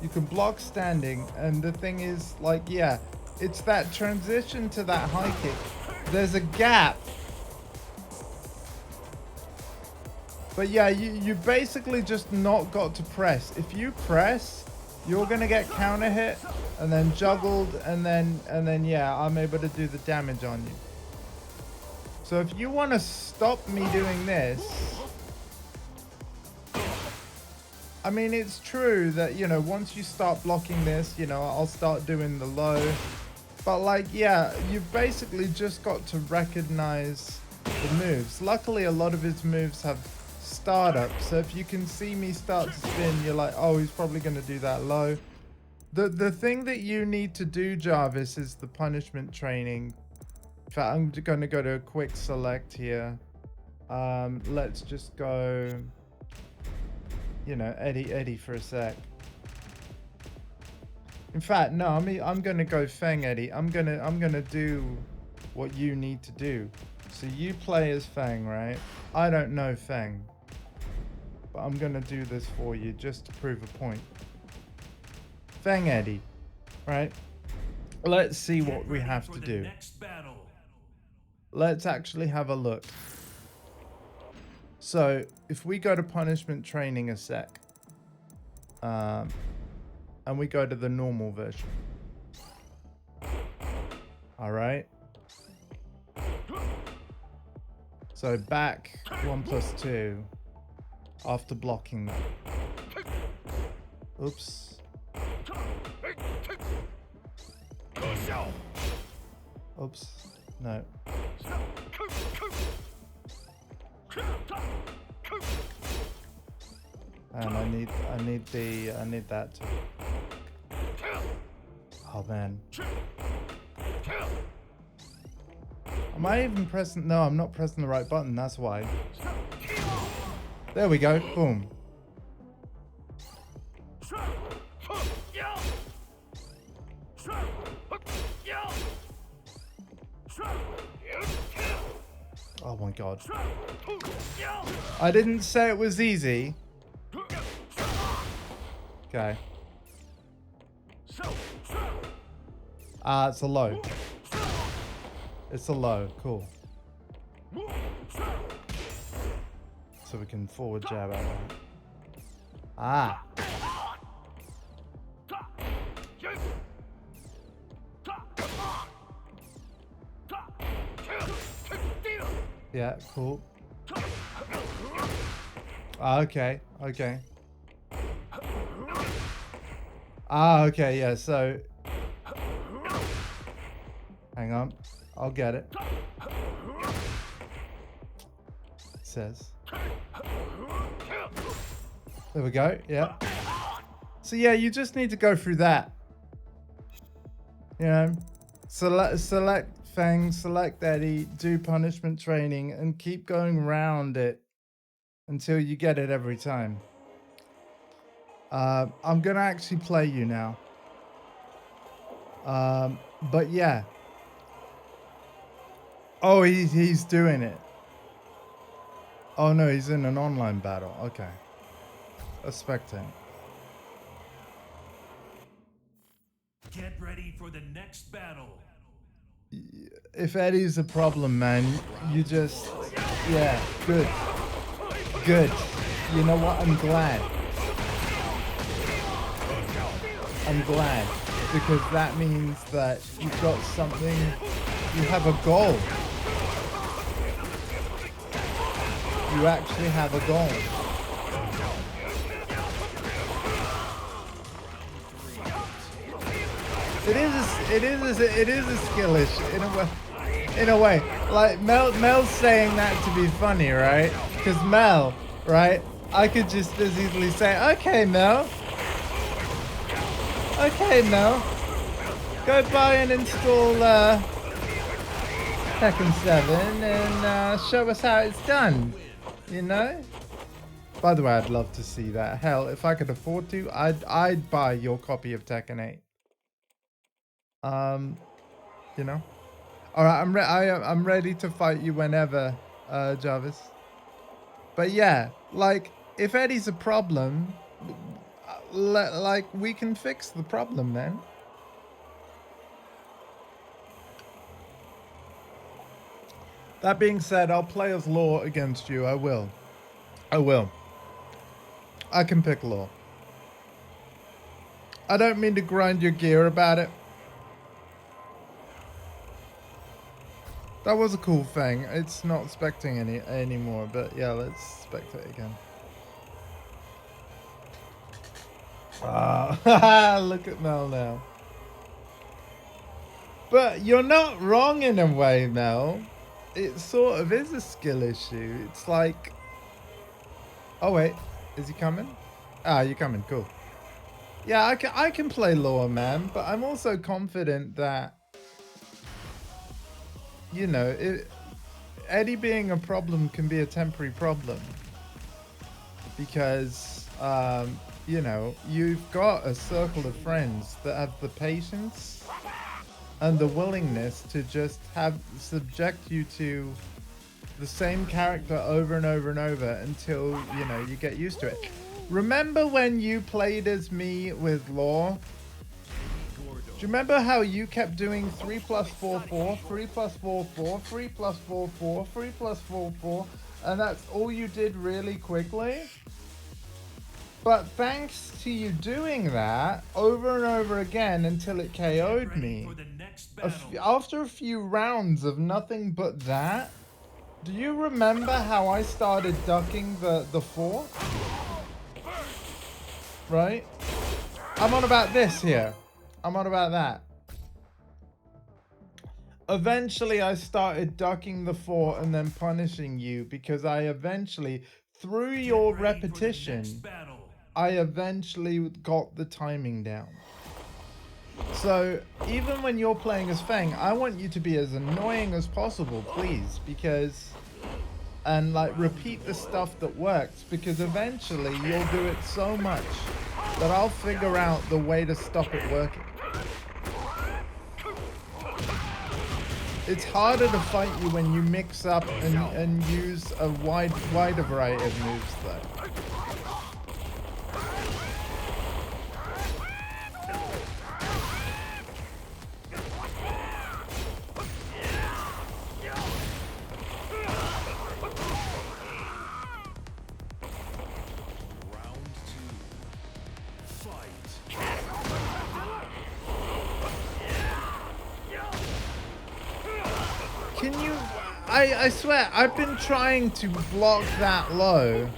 You can block standing, and the thing is, like, yeah, it's that transition to that high kick. There's a gap. But yeah, you basically just not got to press. If you press, you're gonna get counter hit and then juggled, and then yeah, I'm able to do the damage on you. So if you want to stop me doing this, I mean, it's true that, you know, once you start blocking this, you know, I'll start doing the low. But like, yeah, you've basically just got to recognize the moves. Luckily, a lot of his moves have startup, so if you can see me start to spin, you're like, oh, he's probably going to do that low. The thing that you need to do, Jarvis, is the punishment training. In fact, I'm going to go to a quick select here. Let's just go, you know, Eddie for a sec. In fact, no, I'm going to go Feng Eddie. I'm going to do what you need to do. So you play as Feng, right? I don't know Feng, but I'm going to do this for you just to prove a point. Feng Eddie, right? Let's see what we have to do. Let's actually have a look. So if we go to punishment training a sec, and we go to the normal version. All right. So back 1+2 after blocking that. Oops. Oops. No. And I need that too. Oh man. Am I even pressing? No, I'm not pressing the right button. That's why. There we go. Boom. Oh my god. I didn't say it was easy. Okay. It's a low. It's a low. Cool. So we can forward jab out that. Ah. Yeah, cool. Okay, okay. Okay, yeah, so... Hang on, I'll get it. It says. There we go, yeah. So yeah, you just need to go through that. You know, select Feng, select Eddie, do punishment training, and keep going around it until you get it every time. I'm gonna actually play you now. But yeah. Oh, he's doing it. Oh no, he's in an online battle. Okay. Let's spectate. Get ready for the next battle. If Eddie's a problem, man, you just... Yeah, good. Good. You know what? I'm glad. I'm glad. Because that means that you've got something... You have a goal. You actually have a goal. It is a skill issue in a way. Like Mel's saying that to be funny, right? Because Mel, right? I could just as easily say, okay, Mel. Okay, Mel. Go buy and install Tekken 7 and show us how it's done. You know? By the way, I'd love to see that. Hell, if I could afford to, I'd buy your copy of Tekken 8. You know. All right, I'm ready to fight you whenever, Jarvis. But yeah, like if Eddie's a problem, like we can fix the problem, man. That being said, I'll play as Law against you. I will. I can pick Law. I don't mean to grind your gear about it. That was a cool thing. It's not spectating anymore, but yeah, let's spectate again. Look at Mel now. But you're not wrong in a way, Mel. it sort of is a skill issue. It's like, oh wait, is he coming? Ah, you're coming. Cool. Yeah, I can play lore, man, but I'm also confident that, you know, Eddie being a problem can be a temporary problem because, you know, you've got a circle of friends that have the patience and the willingness to just subject you to the same character over and over and over until, you know, you get used to it. Remember when you played as me with lore? Do you remember how you kept doing 3 plus 4 4, 3 plus 4 4, 3 plus 4 4, 3 plus 4 4, and that's all you did really quickly? But thanks to you doing that over and over again until it KO'd me, after a few rounds of nothing but that, do you remember how I started ducking the 4? Right? I'm on about this here. I'm on about that. Eventually, I started ducking the 4 and then punishing you because I eventually, through your repetition, I eventually got the timing down. So, even when you're playing as Feng, I want you to be as annoying as possible, please, because... And, like, repeat the stuff that works, because eventually you'll do it so much that I'll figure out the way to stop it working. It's harder to fight you when you mix up and use a wider variety of moves, though. Can you... I swear, I've been trying to block that low.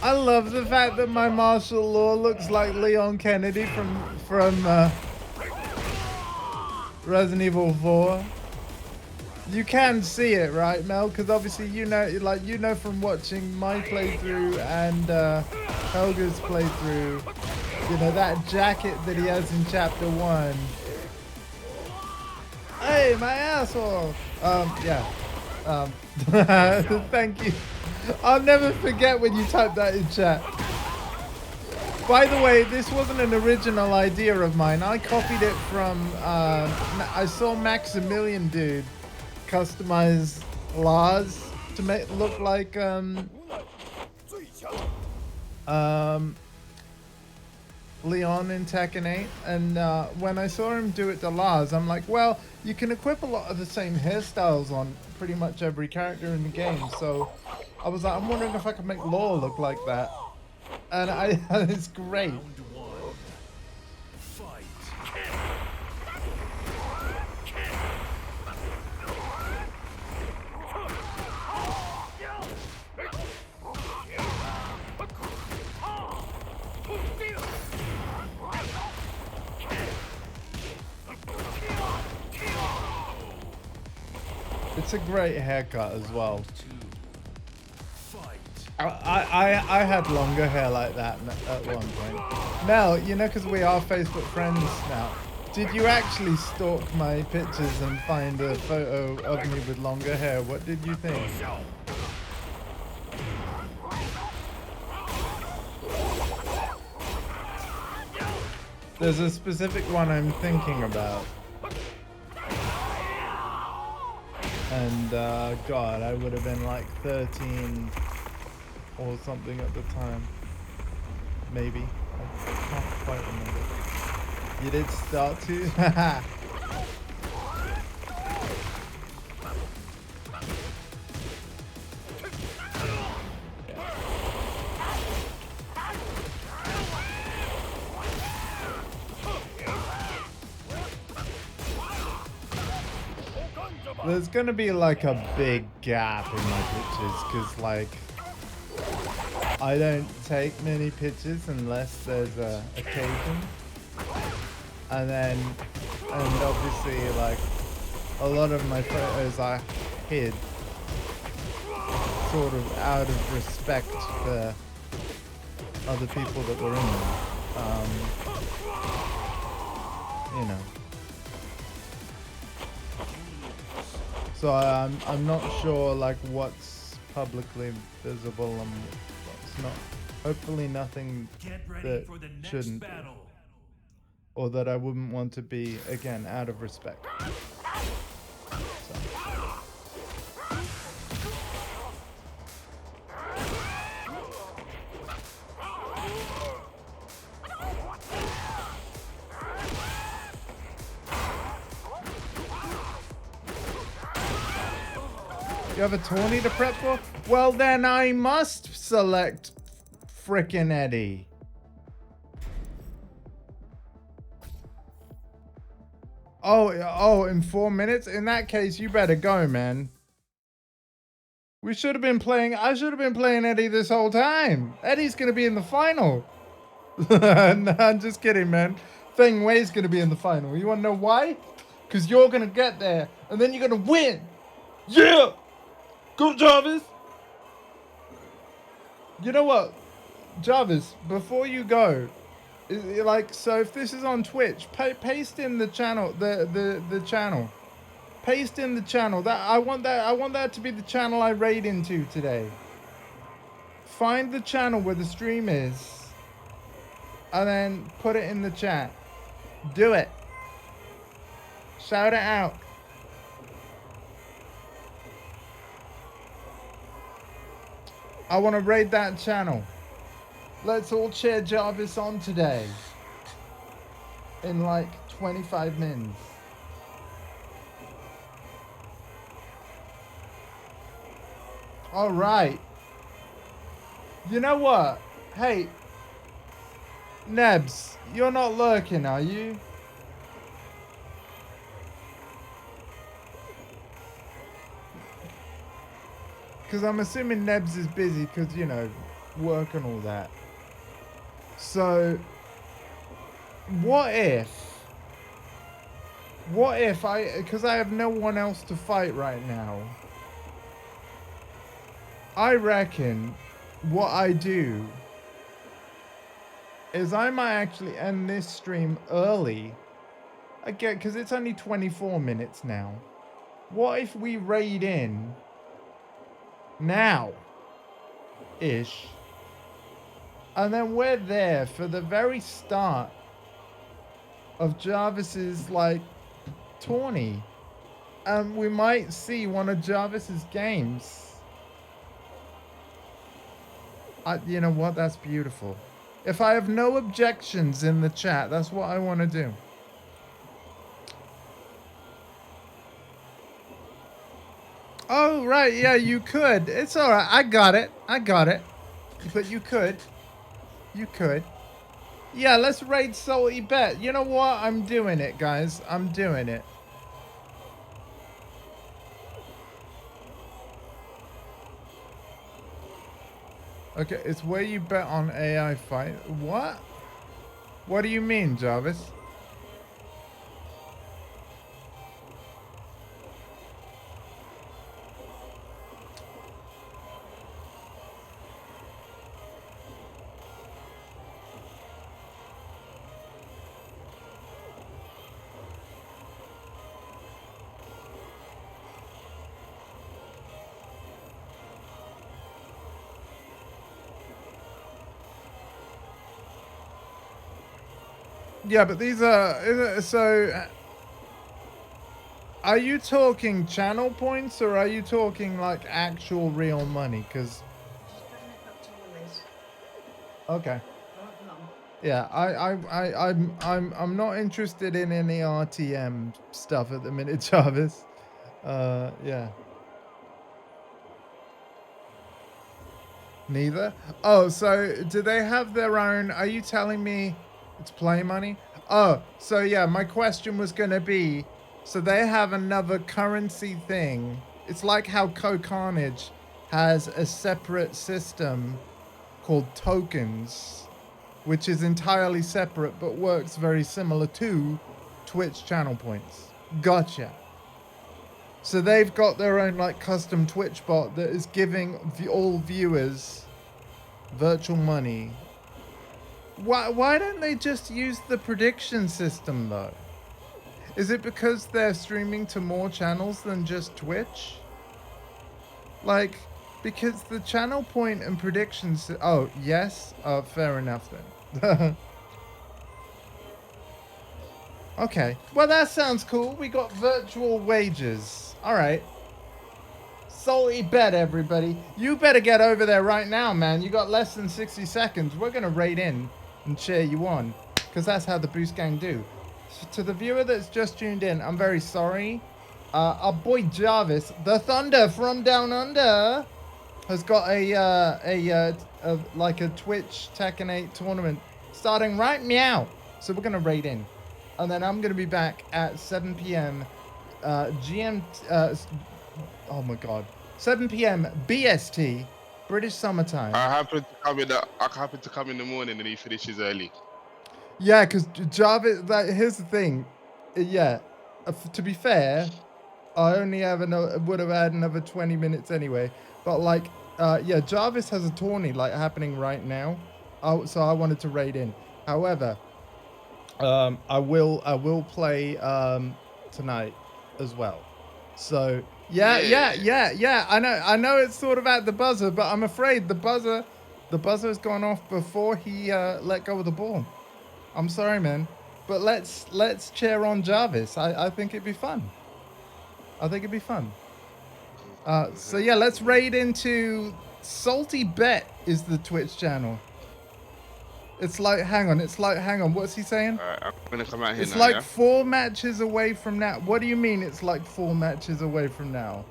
I love the fact that my martial law looks like Leon Kennedy from Resident Evil 4. You can see it, right, Mel? Because obviously you know from watching my playthrough and Helga's playthrough, you know, that jacket that he has in Chapter 1. Hey, my asshole! Yeah. Thank you. I'll never forget when you typed that in chat. By the way, this wasn't an original idea of mine. I copied it from, I saw Maximilian dude customize Lars to make look like, Leon in Tekken 8, and when I saw him do it to Lars, I'm like, well, you can equip a lot of the same hairstyles on pretty much every character in the game, so I was like, I'm wondering if I could make Law look like that, and it's great. It's a great haircut as well. I had longer hair like that at one point. Mel, you know, because we are Facebook friends now, did you actually stalk my pictures and find a photo of me with longer hair? What did you think? There's a specific one I'm thinking about. And God, I would have been like 13, or something at the time. Maybe. I can't quite remember. You did start to? Haha. There's gonna be like a big gap in my pictures because like I don't take many pictures unless there's a occasion, and obviously like a lot of my photos I hid sort of out of respect for other people that were in them. You know. So I'm not sure like what's publicly visible and what's not. Hopefully nothing that shouldn't be, or that I wouldn't want to be, again, out of respect. So. You have a tourney to prep for? Well, then I must select frickin' Eddie. Oh, in 4 minutes? In that case, you better go, man. We should have been playing, I should have been playing Eddie this whole time. Eddie's gonna be in the final. No, I'm just kidding, man. Feng Wei's gonna be in the final. You wanna know why? Because you're gonna get there, and then you're gonna win. Yeah! Go, Jarvis! You know what? Jarvis, before you go, like, so if this is on Twitch, paste in the channel, the channel. Paste in the channel. I want that to be the channel I raid into today. Find the channel where the stream is, and then put it in the chat. Do it. Shout it out. I want to raid that channel. Let's all cheer Jarvis on today. In like 25 minutes. All right. You know what? Hey, Nebs, you're not lurking, are you? Because I'm assuming Nebs is busy because, you know, work and all that. So, what if because I have no one else to fight right now. I reckon what I do is I might actually end this stream early. Again, because it's only 24 minutes now. What if we raid in now-ish, and then we're there for the very start of Jarvis's, like, tourney, and we might see one of Jarvis's games. You know what? That's beautiful. If I have no objections in the chat, that's what I want to do. Oh, right. Yeah, you could. It's all right. I got it. But you could. Yeah, let's raid Salty Bet. You know what? I'm doing it, guys. I'm doing it. Okay, it's where you bet on AI fight. What? What do you mean, Jarvis? Yeah, but these are, so, are you talking channel points or are you talking like actual real money? Because Okay. However long. Yeah, I'm not interested in any RTM stuff at the minute, Jarvis. Yeah. Neither? Oh, so do they have their own? Are you telling me it's play money? Oh, so yeah, my question was going to be, so they have another currency thing. It's like how Carnage has a separate system called tokens, which is entirely separate but works very similar to Twitch channel points. Gotcha. So they've got their own like custom Twitch bot that is giving all viewers virtual money. Why don't they just use the prediction system though? Is it because they're streaming to more channels than just Twitch? Like, because the channel point and predictions. Oh yes, fair enough then. Okay, well that sounds cool. We got virtual wages. All right. Salty bet, everybody. You better get over there right now, man. You got less than 60 seconds. We're going to raid in and cheer you on, because that's how the Boost Gang do. So to the viewer that's just tuned in, I'm very sorry. Our boy Jarvis, the Thunder from Down Under, has got a Twitch Tekken 8 tournament starting right meow. So we're going to raid in. And then I'm going to be back at 7 p.m. Oh my god. 7 p.m. BST, British summertime. I happen to come in the morning and he finishes early. Yeah, because Jarvis, here's the thing. Yeah, to be fair, I only would have had another 20 minutes anyway. But like, yeah, Jarvis has a tourney like happening right now. So I wanted to raid in. However, I will play tonight as well. So yeah. I know it's sort of at the buzzer, but I'm afraid the buzzer's gone off before he let go of the ball. I'm sorry, man, but let's cheer on Jarvis. I think it'd be fun. So yeah, let's raid into Salty Bet is the Twitch channel. It's like, hang on. What's he saying? I'm gonna come out here It's now. like Yeah? 4 matches away from now. What do you mean it's like 4 matches away from now?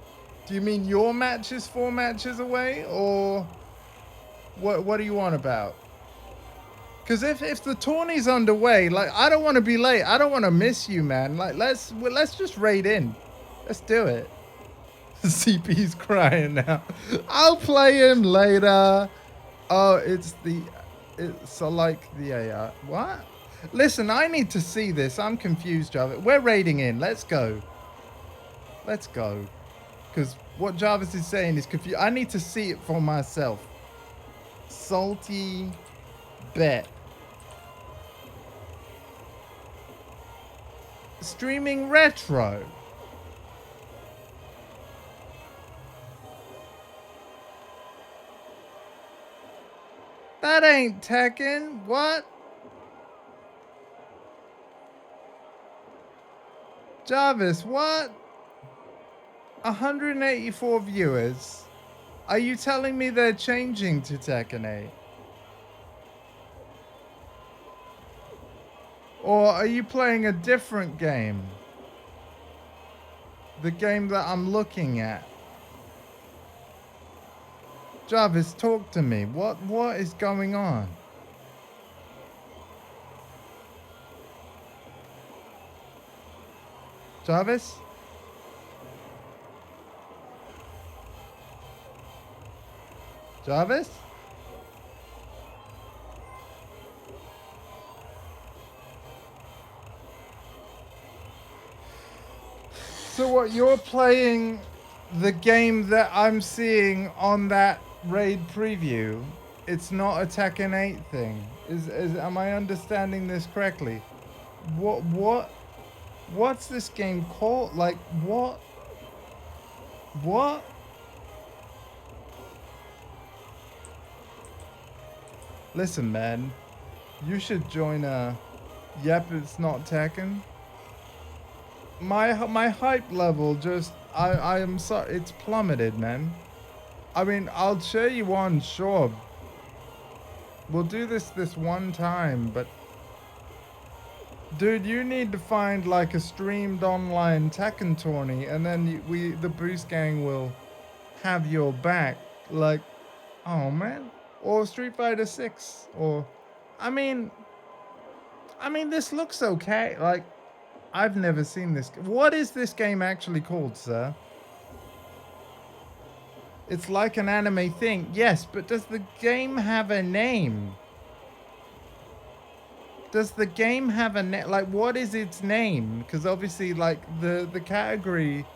Do you mean your match is 4 matches away, or what do you want about? Because if the tourney's underway, like, I don't want to be late. I don't want to miss you, man. Like, let's just raid in. Let's do it. CP's crying now. I'll play him later. Oh, so like the AI. What? Listen, I need to see this. I'm confused, Jarvis. We're raiding in. Let's go. Because what Jarvis is saying is confused. I need to see it for myself. Salty Bet. Streaming retro. That ain't Tekken. What? Jarvis, what? 184 viewers. Are you telling me they're changing to Tekken 8? Or are you playing a different game? The game that I'm looking at. Jarvis, talk to me. What is going on? Jarvis? Jarvis? So what, you're playing the game that I'm seeing on that raid preview? It's not a Tekken 8 thing. Am I understanding this correctly? What's this game called? Like, what? Listen, man, you should join Yep, it's not Tekken. My hype level just, I am sorry, it's plummeted, man. I mean, I'll cheer you on, sure. We'll do this one time, but dude, you need to find like a streamed online Tekken tourney, and then the Boost Gang will have your back. Like, oh man, or Street Fighter 6, or I mean, this looks okay. Like, I've never seen this. What is this game actually called, sir? It's like an anime thing. Yes, but does the game have a name? Does the game have a name? Like, what is its name? Because obviously, like, the category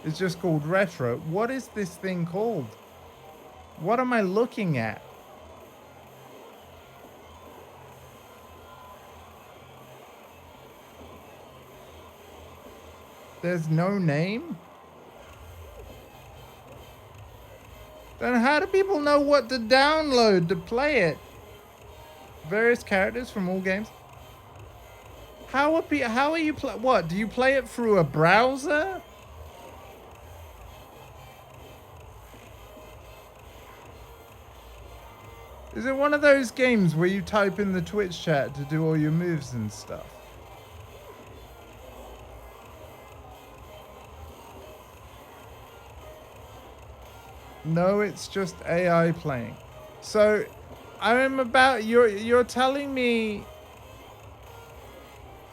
is just called retro. What is this thing called? What am I looking at? There's no name? Then how do people know what to download to play it? Various characters from all games. How are you what? Do you play it through a browser? Is it one of those games where you type in the Twitch chat to do all your moves and stuff? No, it's just AI playing. So, you're telling me...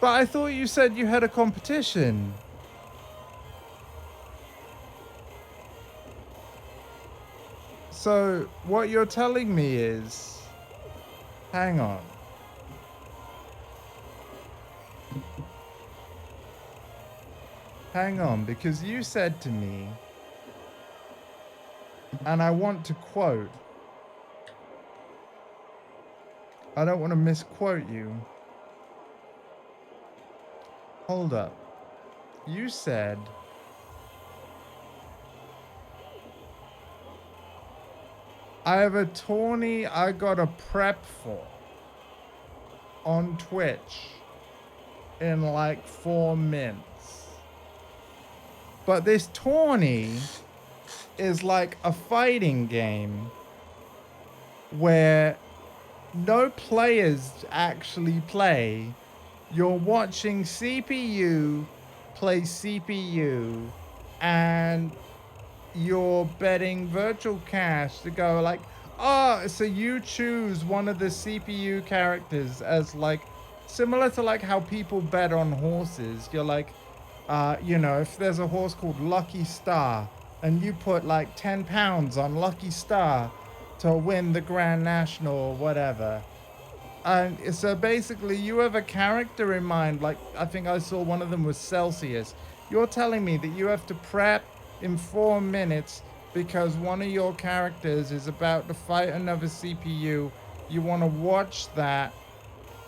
But I thought you said you had a competition. So, what you're telling me is... Hang on. Hang on, because you said to me... And I want to quote. I don't want to misquote you. Hold up. You said... I have a tourney I gotta prep for on Twitch in like 4 minutes. But this tourney is like a fighting game where no players actually play. You're watching CPU play CPU, and you're betting virtual cash to go like, oh, so you choose one of the CPU characters as like, similar to like how people bet on horses. You're like, you know, if there's a horse called Lucky Star, and you put like 10 pounds on Lucky Star to win the Grand National or whatever. And so basically you have a character in mind, like I think I saw one of them was Celsius. You're telling me that you have to prep in 4 minutes because one of your characters is about to fight another CPU. You want to watch that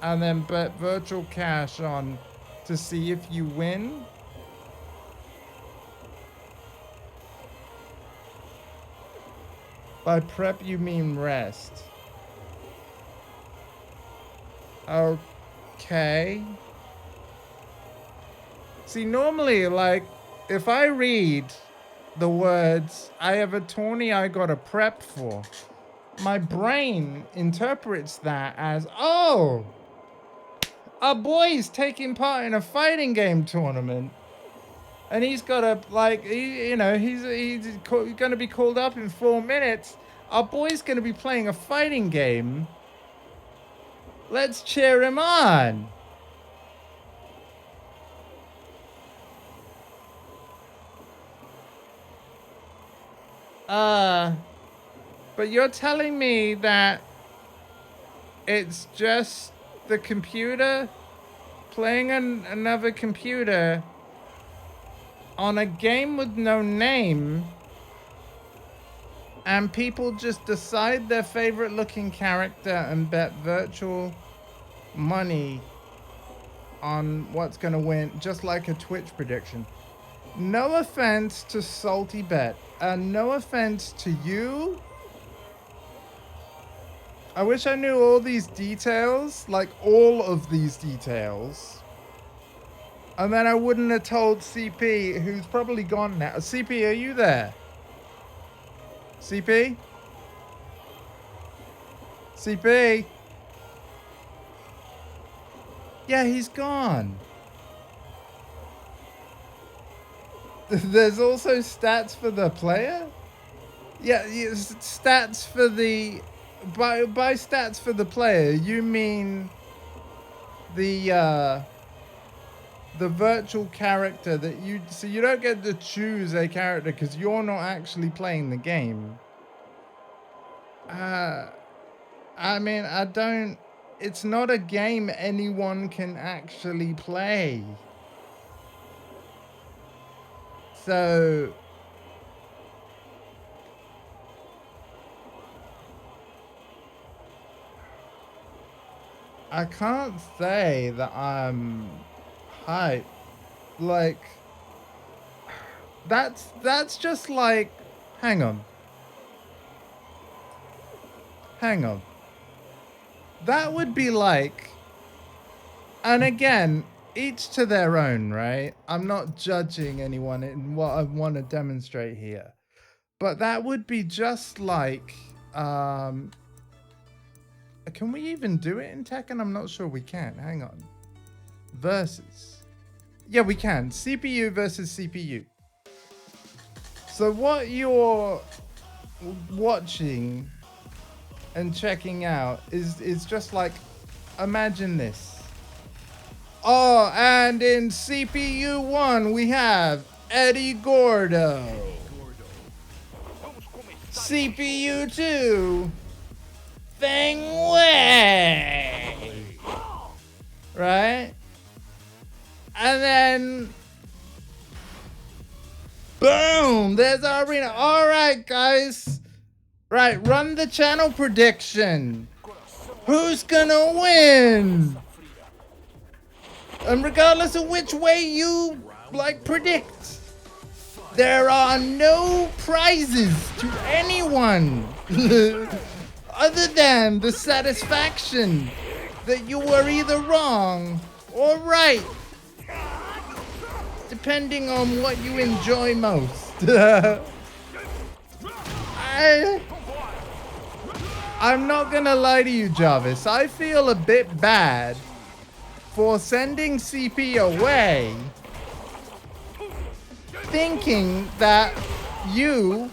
and then bet virtual cash on to see if you win? By prep, you mean rest. Okay. See, normally, like, if I read the words, I have a tourney I gotta prep for, my brain interprets that as, oh, our boy's taking part in a fighting game tournament. And he's got to, like, he's going to be called up in 4 minutes. Our boy's going to be playing a fighting game. Let's cheer him on. But you're telling me that it's just the computer playing another computer on a game with no name, and people just decide their favorite looking character and bet virtual money on what's gonna win, just like a Twitch prediction. No offense to Salty Bet, and no offense to you. I wish I knew all these details, like all of these details. And then I wouldn't have told CP, who's probably gone now. CP, are you there? CP? CP? Yeah, he's gone. There's also stats for the player? Yeah, stats for the... By stats for the player, you mean the virtual character that you... So you don't get to choose a character because you're not actually playing the game. I mean, I don't... It's not a game anyone can actually play. So... I can't say that I'm hyped. Like... That's just like... Hang on. Hang on. That would be like... And again, each to their own, right? I'm not judging anyone in what I want to demonstrate here. But that would be just like... Can we even do it in Tekken? I'm not sure we can. Hang on. Versus. Yeah, we can. CPU versus CPU. So what you're watching and checking out is just like, imagine this. Oh, and in CPU 1 we have Eddie Gordo. CPU 2, Feng Wei. Right? And then boom, there's our arena. All right, guys. Right, run the channel prediction. Who's gonna win? And regardless of which way you like predict, there are no prizes to anyone other than the satisfaction that you were either wrong or right, depending on what you enjoy most. I'm not gonna lie to you, Jarvis. I feel a bit bad for sending CP away, thinking that you,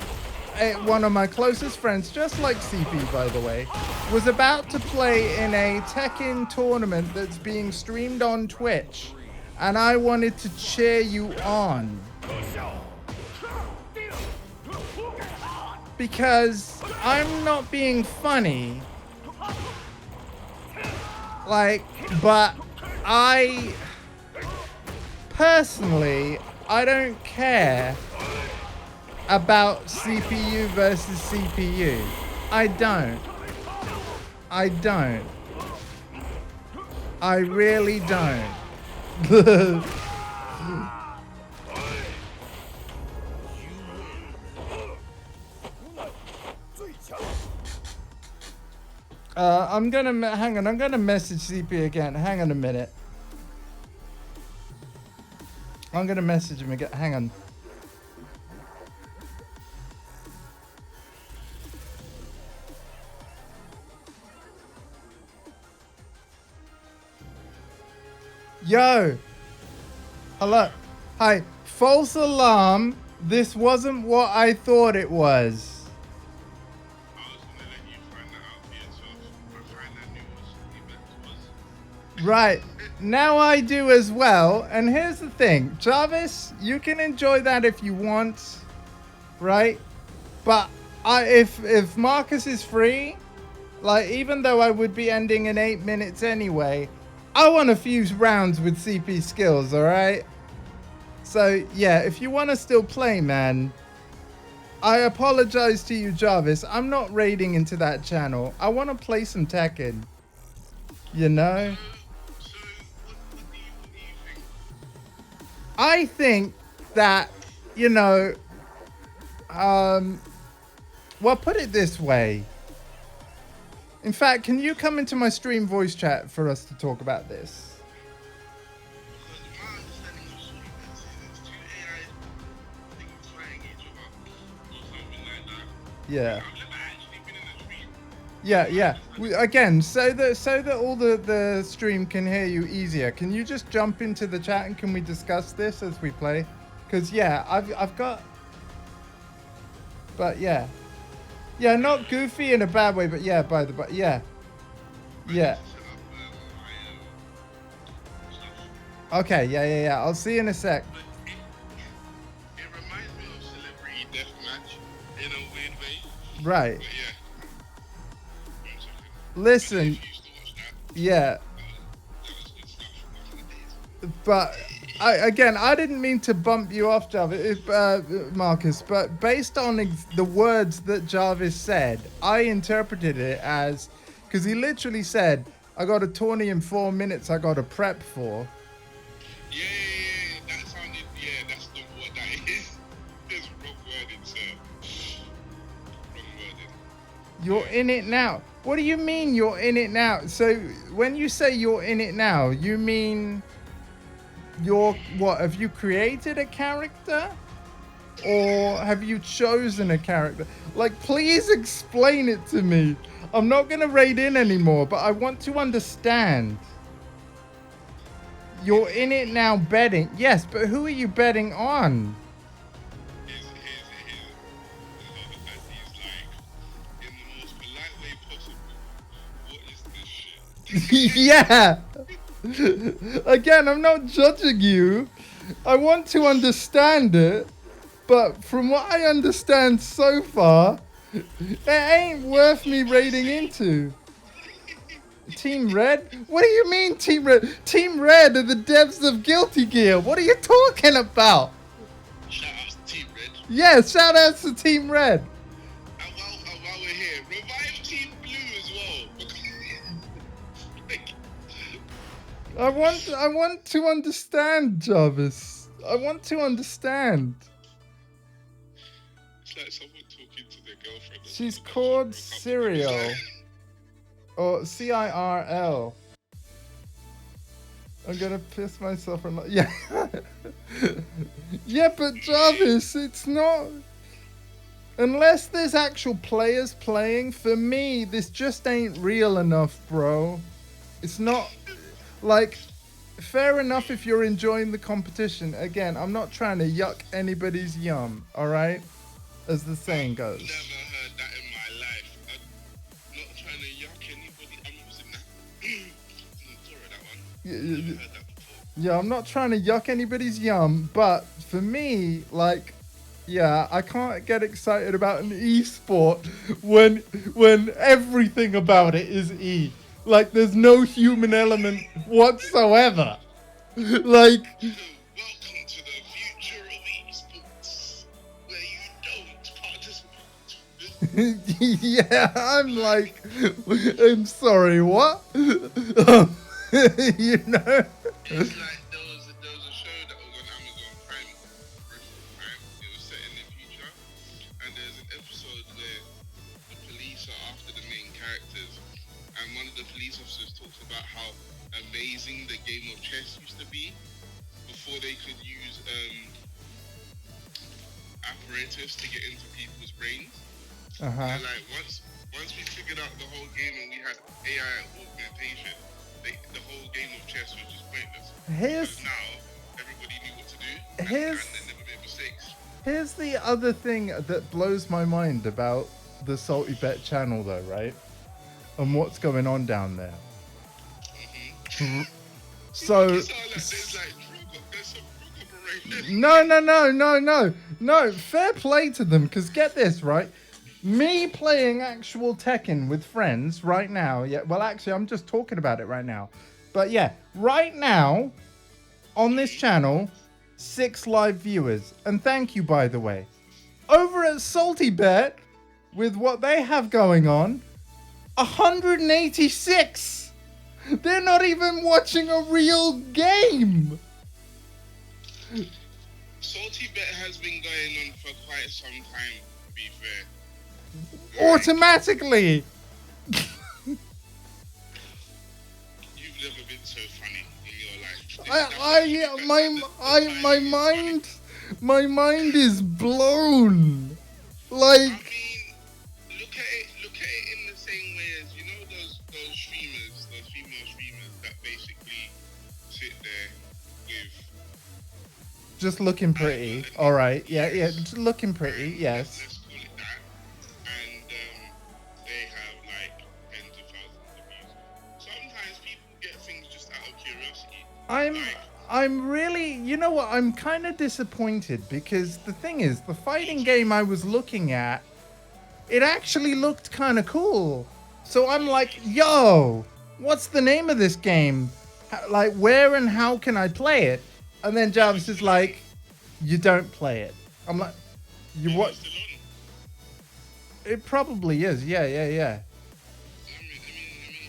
one of my closest friends, just like CP by the way, was about to play in a Tekken tournament that's being streamed on Twitch, and I wanted to cheer you on. Because I'm not being funny, like, but I personally, I don't care about CPU versus CPU. I don't. I really don't. I'm gonna message CP again. Hang on a minute. I'm gonna message him again. Hang on. Yo! Hello. Hi. False alarm. This wasn't what I thought it was. Right, now I do as well. And here's the thing, Jarvis, you can enjoy that if you want, right? But if Marcus is free, like, even though I would be ending in 8 minutes anyway, I want a few rounds with CP skills, all right? So yeah, if you want to still play, man, I apologize to you, Jarvis. I'm not raiding into that channel. I want to play some Tekken, you know? I think that, you know, well, put it this way. In fact, can you come into my stream voice chat for us to talk about this? Yeah. Yeah. Again, so that all the stream can hear you easier. Can you just jump into the chat and can we discuss this as we play? Because yeah, I've got. But yeah, not goofy in a bad way, but yeah, yeah. Okay, yeah. I'll see you in a sec. But it reminds me of Celebrity Deathmatch in a weird way. Right. But yeah. 1 second. Listen. I used to watch that. Yeah. That was good stuff back in the days. But I didn't mean to bump you off, Jarvis, Marcus. But based on the words that Jarvis said, I interpreted it as because he literally said, "I got a tourney in 4 minutes. I got to prep for." Yeah. That sounded. Yeah, that's not what that is. There's wrong wording, sir. Wrong wording. You're in it now. What do you mean you're in it now? So when you say you're in it now, you mean you're what? Have you created a character? Or have you chosen a character? Like, please explain it to me. I'm not going to raid in anymore, but I want to understand. You're in it now betting. Yes, but who are you betting on? He's like, in the most polite way possible, what is this shit? Yeah. Again, I'm not judging you. I want to understand it. But from what I understand so far, it ain't worth me raiding into. Team Red? What do you mean Team Red? Team Red are the devs of Guilty Gear. What are you talking about? Shout out to Team Red. Yeah, shout outs to Team Red. And while we're here, revive Team Blue as well. Like, I want to understand, Jarvis. I want to understand. it's like someone talking to their girlfriend. She's called Cereal. Or CIRL. I'm gonna piss myself or not. Yeah. Yeah, but Jarvis, it's not. Unless there's actual players playing, for me, this just ain't real enough, bro. It's not. Like, fair enough if you're enjoying the competition. Again, I'm not trying to yuck anybody's yum, alright? As the saying goes. Never heard that in my life. I'm not trying to yuck anybody. I'm using that. Sorry, that one. Never heard that before. Yeah, I'm not trying to yuck anybody's yum, but for me, like, yeah, I can't get excited about an e-sport when everything about it is E. Like, there's no human element whatsoever. Like, Welcome to the future of esports, where you don't participate. yeah, I'm like, I'm sorry, what? You know? It's like there was a show that was on Amazon Prime. It was set in the future, and there's an episode where the police are after the main characters, and one of the police officers talks about how amazing the game of chess used to be before they could use apparatus to get into people's brains. And like once we figured out the whole game and we had AI augmentation, the whole game of chess was just pointless. Because now everybody knew what to do and they never made mistakes. Here's the other thing that blows my mind about the Salty Bet channel, though, right? And what's going on down there. So, It's all like there's some drug operation. no. Fair play to them, because get this, right? Me playing actual Tekken with friends right now. Yeah, well, actually, I'm just talking about it right now. But yeah, right now, on this channel, 6 live viewers. And thank you, by the way. Over at Salty Bet, with what they have going on, 186! They're not even watching a real game! Salty Bet has been going on for quite some time, to be fair. Automatically! You've never been so funny in your life. My mind is blown. Like, I mean, look at it in the same way as Just looking pretty. All right. Yeah, yeah. Just looking pretty. Yes. Let's call it that. And they have like tens of thousands of views. Sometimes people get things just out of curiosity. I'm really, you know what? I'm kind of disappointed because the thing is, the fighting game I was looking at, it actually looked kind of cool. So I'm like, yo, what's the name of this game? Like, where and how can I play it? And then Jarvis is like, you don't play it. I'm like, you what? Still on. It probably is. Yeah, yeah, yeah. Let me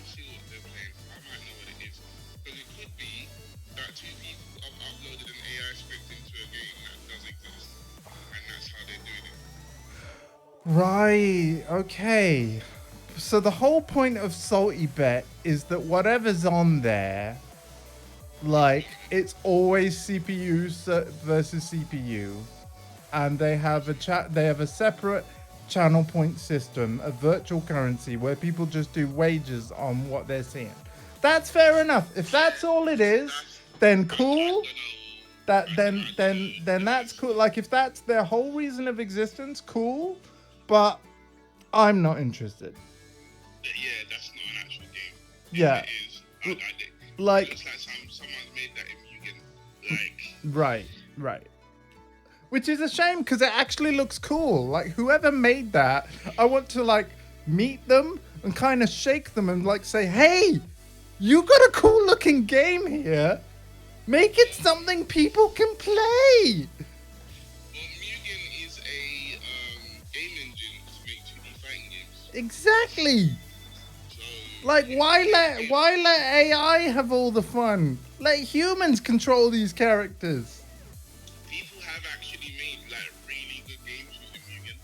see what they're playing. I might know what it is. Because it could be that two people have uploaded an AI script into a game that does exist. And that's how they're doing it. Right. Okay. So the whole point of Salty Bet is that whatever's on there, like, it's always CPU versus CPU, and they have a separate channel point system, a virtual currency where people just do wagers on what they're seeing. That's fair enough. If that's all it is, then cool. Then that's cool. Like, if that's their whole reason of existence, cool. But I'm not interested. Yeah, that's not an actual game. Yeah. It is. Like, It's like someone's made that in Mugen. Like, right. Which is a shame because it actually looks cool. Like, whoever made that, I want to like meet them and kind of shake them and like say, hey, you got a cool looking game here. Make it something people can play. well, Mugen is a game engine to make 2D fighting games. Exactly. So, Like, why let AI have all the fun? Let humans control these characters. people have actually made like really good games using Mugen.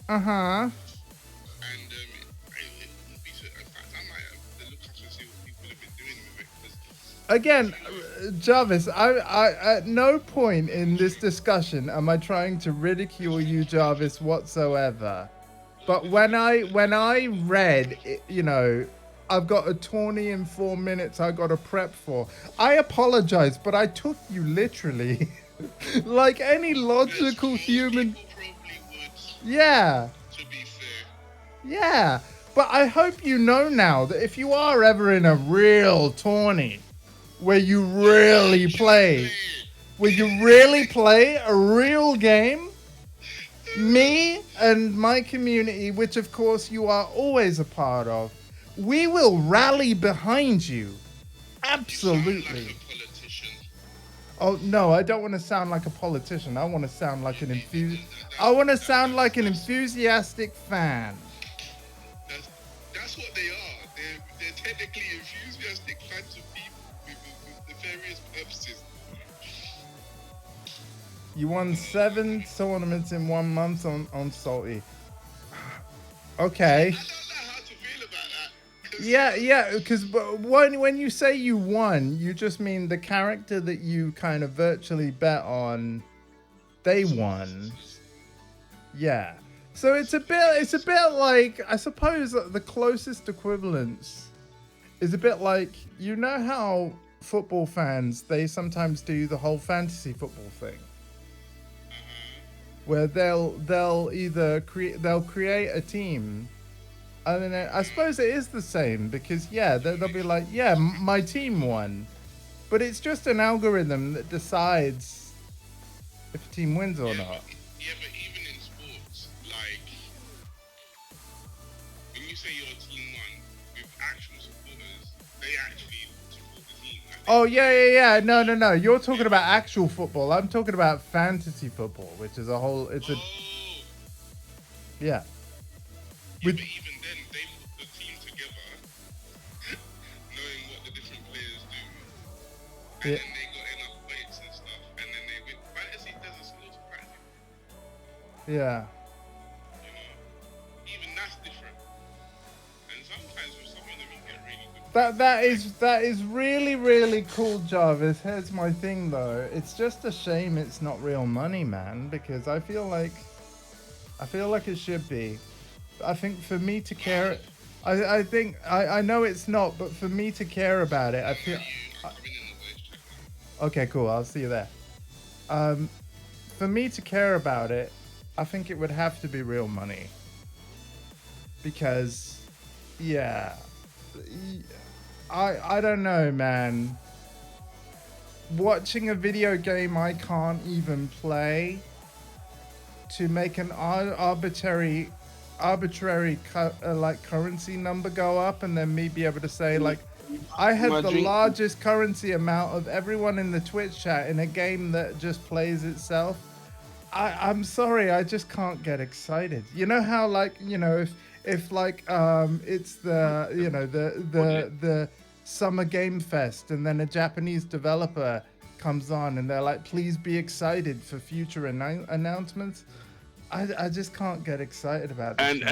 Uh-huh. And it wouldn't be so. In fact, I might have to look up and see what people have been doing with it. 'Cause Again, Jarvis, I at no point in this discussion am I trying to ridicule you, Jarvis, whatsoever. But when I read, you know, I've got a tourney in 4 minutes I got to prep for. I apologize, but I took you literally. Like any logical most human. people probably would, Yeah. to be fair. Yeah. But I hope you know now that if you are ever in a real tourney where you really play, a real game, me and my community, which of course you are always a part of, we will rally behind you. Absolutely. Like a politician. Oh no, I don't want to sound like a politician. I want to sound like an enthusiastic fan. That's what they are. They're technically enthusiastic fans of people with the various purposes. You won 7 tournaments in 1 month on Salty. Okay. I don't know how to feel about that. 'Cause Yeah, because when you say you won, you just mean the character that you kind of virtually bet on, they won. Yeah. So it's a bit like, I suppose the closest equivalence is a bit like, you know how football fans, they sometimes do the whole fantasy football thing, where they'll either create a team, and then I suppose it is the same because they'll be like, yeah, my team won, but it's just an algorithm that decides if a team wins or not. Yeah, but even in sports, like, when you say your team won, with actual supporters, they actually support the team. Like, Oh yeah. No. You're talking about actual football. I'm talking about fantasy football, which is a whole. It's a yeah. yeah, With but even then, they put the team together, knowing what the different players do, and Yeah. then they got enough weights and stuff, and then they win. Fantasy doesn't still practice, yeah. you know. Even that's different. And sometimes with some of them, you get really good. That is really cool, Jarvis. Here's my thing though. It's just a shame it's not real money, man, because I feel like it should be. I think for me to care, I think I know it's not, but for me to care about it, I feel. I'm coming in the voice chat now. Okay, cool. I'll see you there. For me to care about it, I think it would have to be real money. Because, yeah, I don't know, man. Watching a video game I can't even play to make an arbitrary like currency number go up, and then me be able to say like I had the largest currency amount of everyone in the Twitch chat in a game that just plays itself. I'm sorry, I just can't get excited. You know how like, you know, if like it's the, you know, the Summer Game Fest, and then a Japanese developer comes on and they're like, please be excited for future announcements. I just can't get excited about this.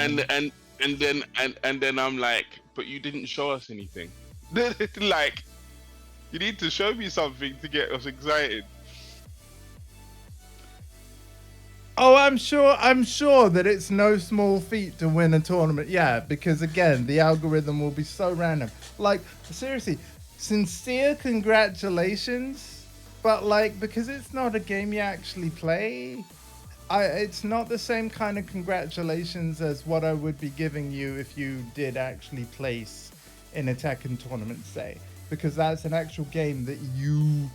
And then I'm like, but you didn't show us anything. Like, you need to show me something to get us excited. Oh, I'm sure that it's no small feat to win a tournament. Yeah, because again, the algorithm will be so random. Like, seriously, sincere congratulations, but like, because it's not a game you actually play, it's not the same kind of congratulations as what I would be giving you if you did actually place in a Tekken tournament, say, because that's an actual game that you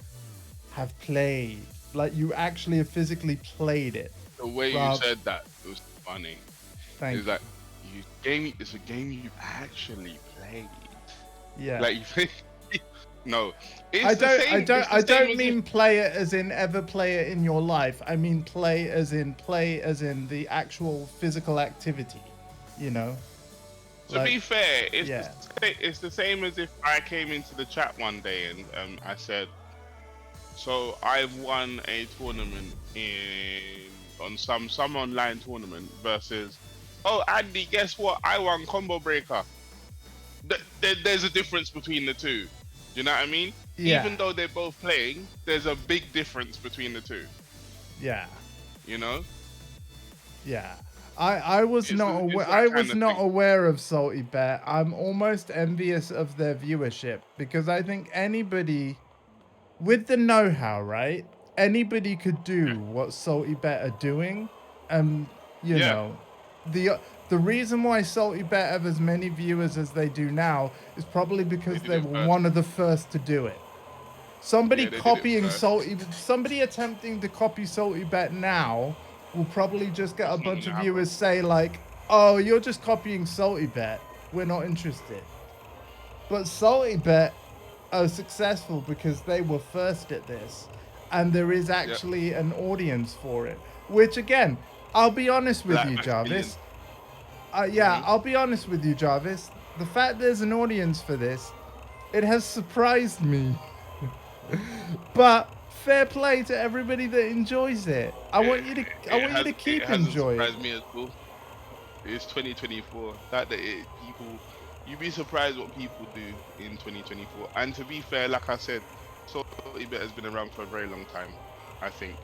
have played. Like, you actually have physically played it. The way you said that, it was funny. Thank it's you. like, it's a game you actually played. Yeah. Like, no. I don't mean play it as in ever play it in your life. I mean play as in the actual physical activity, you know? To be fair, yeah. It's the same as if I came into the chat one day and I said, so I've won a tournament on some online tournament versus, oh Andy, guess what? I won Combo Breaker. There's a difference between the two. You know what I mean? Yeah. Even though they're both playing, there's a big difference between the two. Yeah. You know? Yeah. I was not aware of Salty Bet. I'm almost envious of their viewership, because I think anybody with the know-how, right? Anybody could do what Salty Bet are doing. You know, the reason why Salty Bet have as many viewers as they do now is probably because they were one of the first to do it. Somebody somebody attempting to copy Salty Bet now will probably just get a bunch of viewers say like, oh, you're just copying Salty Bet, we're not interested. But Salty Bet are successful because they were first at this, and there is actually an audience for it, which again, I'll be honest with you, Jarvis. I'll be honest with you, Jarvis. The fact there's an audience for this, it has surprised me. But fair play to everybody that enjoys it. I want you to keep enjoying it. It hasn't surprised me at all. It's 2024. You'd be surprised what people do in 2024. And to be fair, like I said, Salty Bet has been around for a very long time, I think.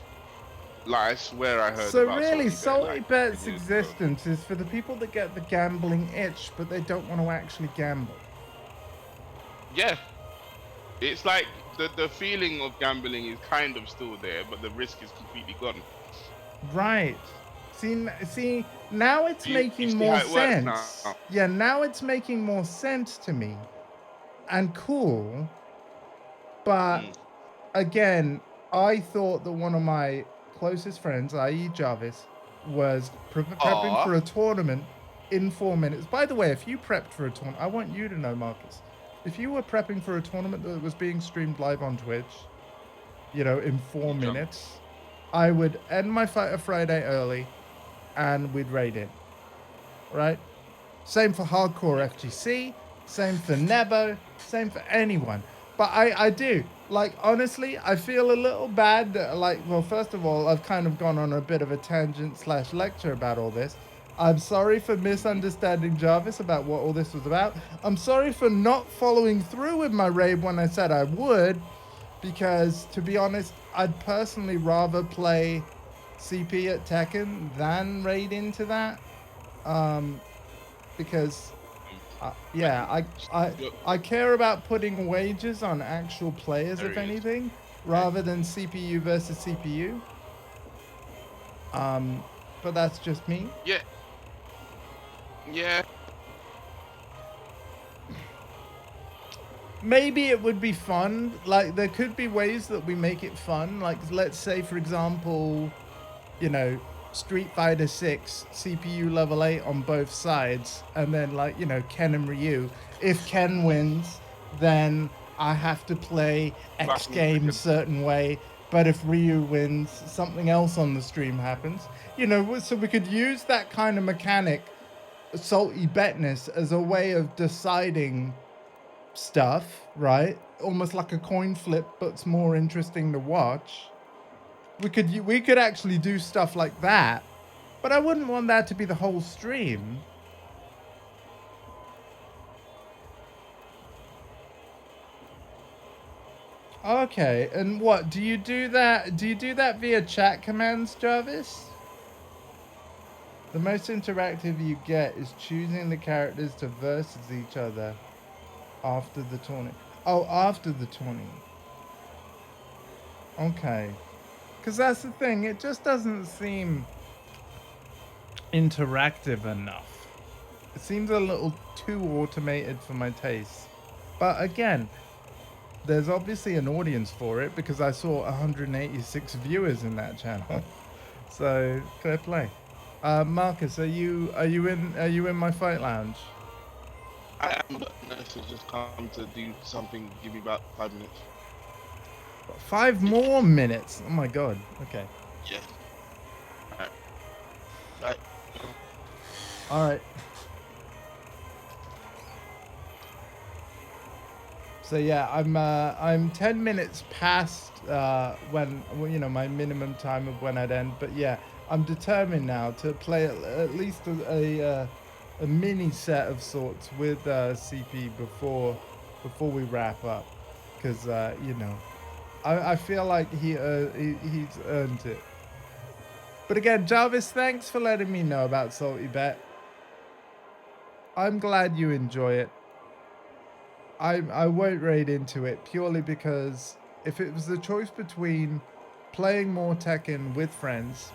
Like, I swear I heard so about really, Salty Bet's existence is for the people that get the gambling itch, but they don't want to actually gamble. Yeah. It's like the feeling of gambling is kind of still there, but the risk is completely gone. Right. See, now it's making more sense. Yeah, now it's making more sense to me. And cool. But again, I thought that one of my closest friends, i.e. Jarvis, was prepping for a tournament in 4 minutes. By the way, if you prepped for a tournament, I want you to know, Marcus, if you were prepping for a tournament that was being streamed live on Twitch, you know, in 4 minutes, I would end my Fighter Friday early and we'd raid it. Right? Same for Hardcore FGC, same for Nebo, same for anyone. But I do. Like, honestly, I feel a little bad that, like, well, first of all, I've kind of gone on a bit of a tangent / lecture about all this. I'm sorry for misunderstanding Jarvis about what all this was about. I'm sorry for not following through with my raid when I said I would, because, to be honest, I'd personally rather play CP at Tekken than raid into that. Because... I care about putting wagers on actual players, if anything. rather than CPU versus CPU. But that's just me. Yeah. Yeah. Maybe it would be fun. Like, there could be ways that we make it fun. Like, let's say, for example, you know, Street Fighter 6 CPU level 8 on both sides, and then, like, you know, Ken and Ryu. If Ken wins, then I have to play X game a certain way. But if Ryu wins, something else on the stream happens. You know, so we could use that kind of mechanic, salty betness, as a way of deciding stuff, right? Almost like a coin flip, but it's more interesting to watch. We could actually do stuff like that, but I wouldn't want that to be the whole stream. Okay, and what do you do that? Do you do that via chat commands, Jarvis? The most interactive you get is choosing the characters to versus each other after the tournament. Oh, after the tournament. Okay. Because that's the thing, it just doesn't seem interactive enough. It seems a little too automated for my taste. But again, there's obviously an audience for it because I saw 186 viewers in that channel. So fair play. Marcus, are you in my fight lounge? I am, but nurse has just come to do something. Give me about 5 minutes. 5 more minutes. Oh my god. Okay. Yeah. Alright. Right. All right. So yeah, I'm 10 minutes past when, you know, my minimum time of when I'd end. But yeah, I'm determined now to play at least a mini set of sorts with CP before we wrap up, because you know, I feel like he's earned it. But again, Jarvis, thanks for letting me know about Salty Bet. I'm glad you enjoy it. I won't raid into it purely because if it was the choice between playing more Tekken with friends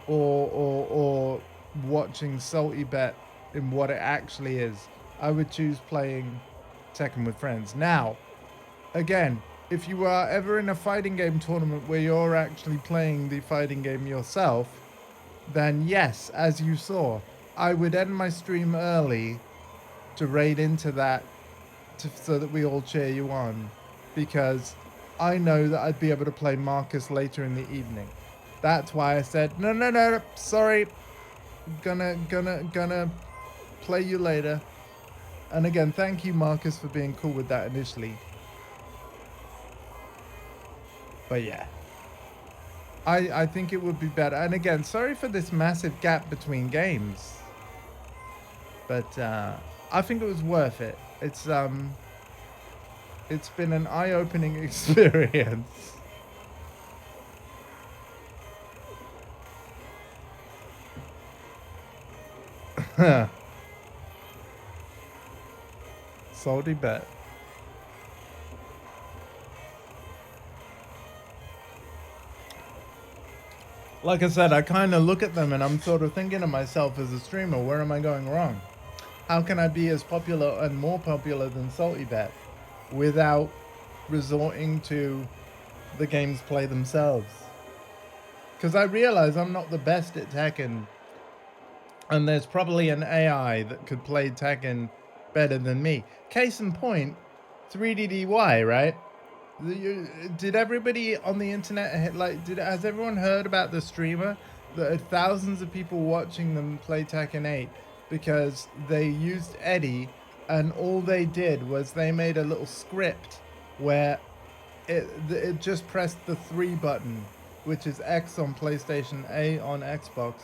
or watching Salty Bet in what it actually is, I would choose playing Tekken with friends. Now, again, if you are ever in a fighting game tournament where you're actually playing the fighting game yourself, then yes, as you saw, I would end my stream early to raid into that so that we all cheer you on, because I know that I'd be able to play Marcus later in the evening. That's why I said, no, sorry, gonna play you later. And again, thank you, Marcus, for being cool with that initially. But yeah, I think it would be better. And again, sorry for this massive gap between games, but I think it was worth it. It's been an eye-opening experience. Salty Bet. Like I said, I kind of look at them and I'm sort of thinking to myself as a streamer, where am I going wrong? How can I be as popular and more popular than Salty Bet without resorting to the games play themselves? Because I realize I'm not the best at Tekken, and there's probably an AI that could play Tekken better than me. Case in point, 3DDY, right? Did everybody on the internet, like, has everyone heard about the streamer that had thousands of people watching them play Tekken 8 because they used Eddie, and all they did was they made a little script where it just pressed the 3 button, which is X on PlayStation, A on Xbox,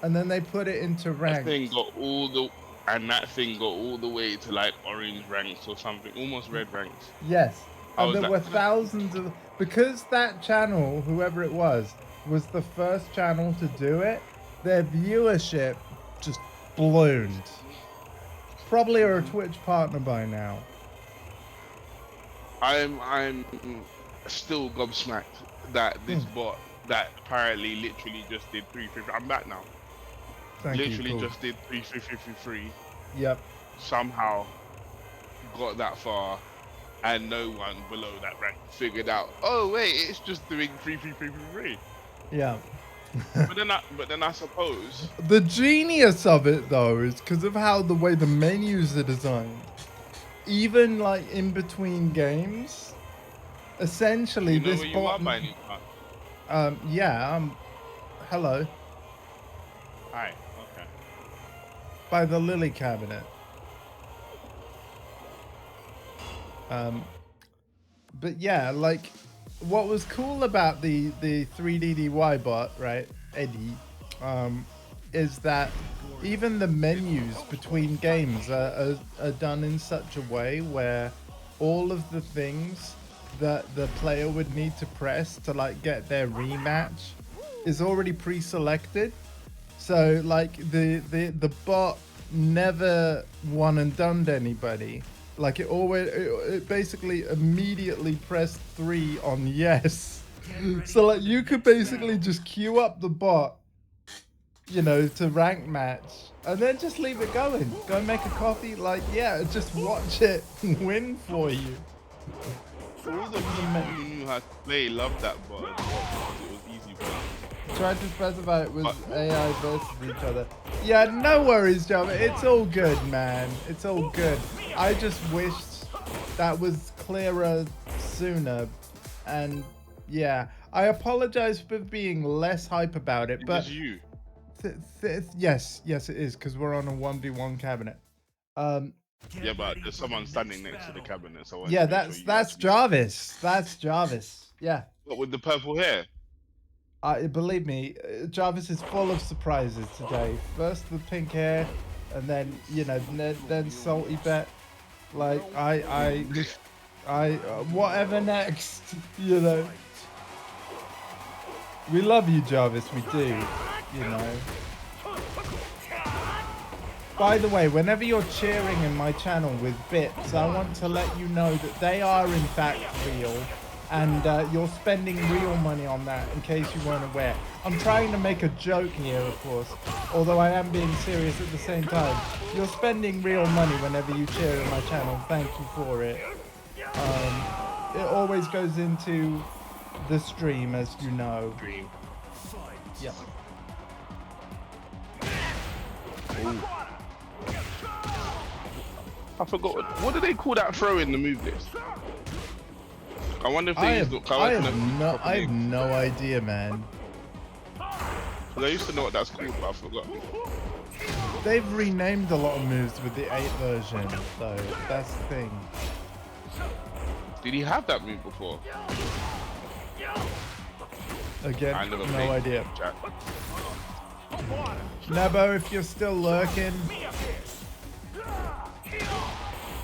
and then they put it into ranked. That thing got all the way to like orange ranks or something, almost red ranks. Yes. And there that were thousands of, because that channel, whoever it was the first channel to do it, their viewership just ballooned. Probably are a Twitch partner by now. I'm still gobsmacked that this bot that apparently literally just did 350. I'm back now. Thank you. Literally Cool. just did 353. Yep. Somehow got that far, and no one below that rank figured out. Oh wait, it's just doing 333. Yeah. But then I suppose The genius of it though is because of how the way the menus are designed. Even like in between games, essentially you know this where you bot. are by any chance. Yeah. Hello. Hi. Okay. By the lily cabinet. But yeah, like what was cool about the 3DDY bot, right, Eddie, is that even the menus between games are done in such a way where all of the things that the player would need to press to like get their rematch is already pre-selected. So like the bot never one and done anybody. Like it basically immediately pressed 3 on yes. So like you could basically just queue up the bot, you know, to rank match and then just leave it going. Go make a coffee, like yeah, just watch it win for you. All the people who knew how to play loved that bot as well because it was easy for them. Tried to specify it was AI versus each other. Yeah, no worries, Java. It's all good, man. It's all good. I just wished that was clearer sooner. And yeah, I apologize for being less hype about it. But It's you. yes, it is because we're on a 1v1 cabinet. Yeah, but there's someone standing next to the cabinet, so I want Yeah, to make sure you that's actually- Jarvis. That's Jarvis. Yeah. What with the purple hair? Believe me, Jarvis is full of surprises today. First the pink hair, and then you know, then salty bet. Like whatever next, you know. We love you, Jarvis. We do, you know. By the way, whenever you're cheering in my channel with bits, I want to let you know that they are in fact real. And you're spending real money on that, in case you weren't aware. I'm trying to make a joke here, of course, although I am being serious at the same time. You're spending real money whenever you cheer in my channel. Thank you for it. It always goes into the stream, as you know. Yep. Ooh. I forgot. What do they call that throw in the move list? I wonder if they I used have no idea, man. I used to know what that's called, but I forgot. They've renamed a lot of moves with the 8 version, so that's the thing. Did he have that move before? Again, I never no played idea. Jack. Nabo, if you're still lurking.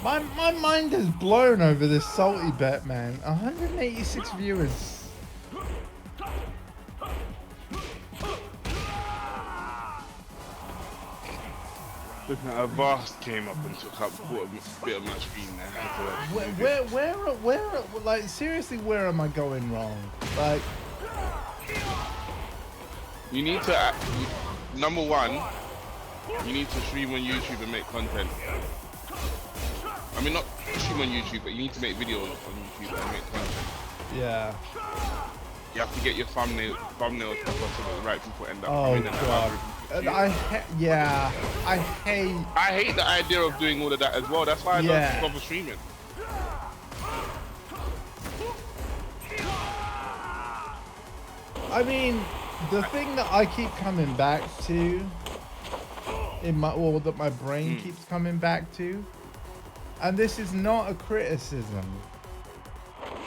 My mind is blown over this salty bet, man. 186 viewers. Looking at a Vast came up and took up a bit of my screen there. Where, like, seriously, where am I going wrong? Like, You need to, number one, you need to stream on YouTube and make content. I mean, not stream on YouTube, but you need to make videos on YouTube and make content. yeah. You have to get your thumbnails stuff up so that the right people end up Oh, coming in and God. algorithm. I hate the idea of doing all of that as well. That's why I Yeah. don't bother streaming. I mean, the thing that I keep coming back to in my, or that my brain keeps coming back to, and this is not a criticism,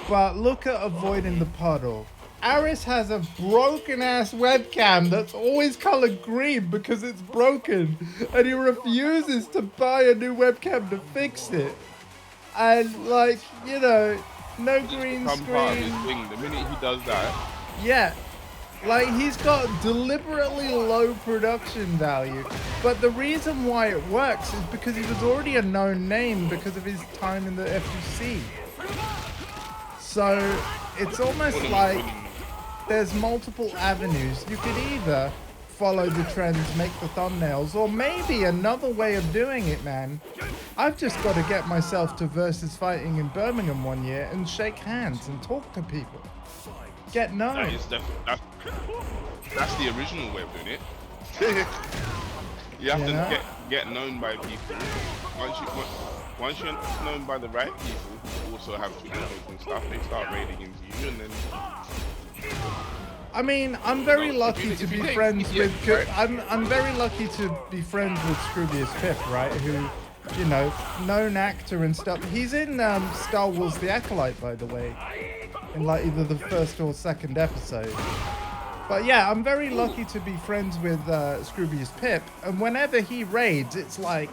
but look at avoiding the puddle. Aris has a broken ass webcam that's always colored green because it's broken, and he refuses to buy a new webcam to fix it. And like, you know, no green Become part of his screen. thing. The minute he does that, Yeah, like he's got deliberately low production value, but the reason why it works is because he was already a known name because of his time in the FGC. So it's almost like there's multiple avenues. You could either follow the trends, make the thumbnails, or maybe another way of doing it, man. I've just got to get myself to versus fighting in Birmingham one year and shake hands and talk to people. Get known. That's the original way of doing it. You have to get known by people. Once you're known by the right people who also have Twitter and stuff, they start raiding into you, and then. I mean, I'm very lucky to be friends with. I'm very lucky to be friends with Scroobius Pip, right? Who, you know, known actor and stuff. He's in Star Wars: The Acolyte, by the way, in like either the first or second episode. But yeah, I'm very lucky to be friends with Scroobius Pip, and whenever he raids, it's like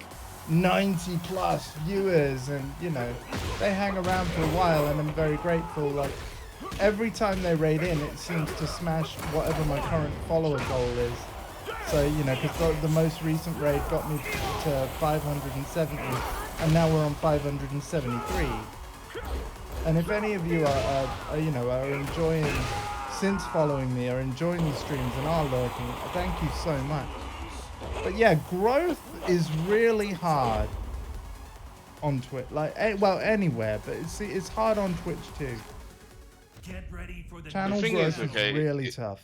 90 plus viewers, and you know, they hang around for a while, and I'm very grateful. Like every time they raid in, it seems to smash whatever my current follower goal is. So you know, because the most recent raid got me to 570, and now we're on 573. And if any of you are you know, are enjoying, since following me, are enjoying the streams and are lurking, thank you so much. But yeah, growth is really hard on Twitch, like well anywhere, but it's hard on Twitch too. Get ready for the Channel thing growth is, okay, is really tough.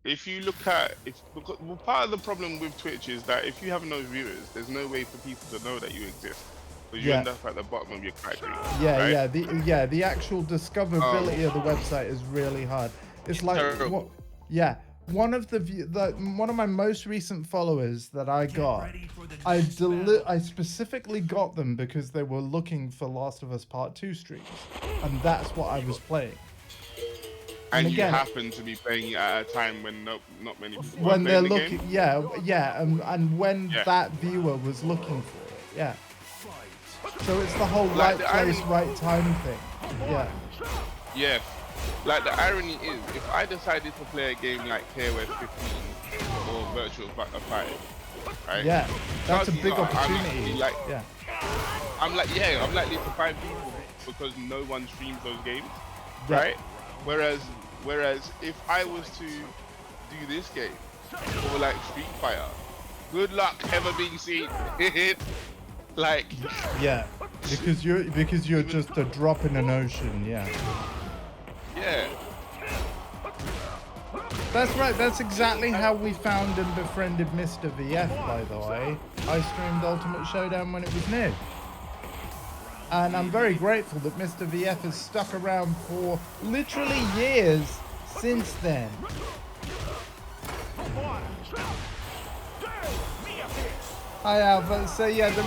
If you look at, because part of the problem with Twitch is that if you have no viewers, there's no way for people to know that you exist. Because you end up at the bottom of your category. Yeah, right? the actual discoverability of the website is really hard. It's like one of one of my most recent followers that I got, I specifically got them because they were looking for Last of Us Part 2 streams, and that's what I was playing. And again, you happen to be playing it at a time when not many people when they're looking, and when that viewer was looking for it, yeah. So it's the whole right place, right time thing. Yeah. Yeah. Like the irony is, if I decided to play a game like KOF 15 or Virtual Fighter, right? Yeah, that's a big opportunity. I'm likely to find people because no one streams those games, right? Whereas if I was to do this game or like Street Fighter, good luck ever being seen. Like yeah, because you're just a drop in an ocean. Yeah. That's right. That's exactly how we found and befriended Mr. VF. By the way, I streamed Ultimate Showdown when it was new, and I'm very grateful that Mr. VF has stuck around for literally years since then. Hi Alpha. So yeah, the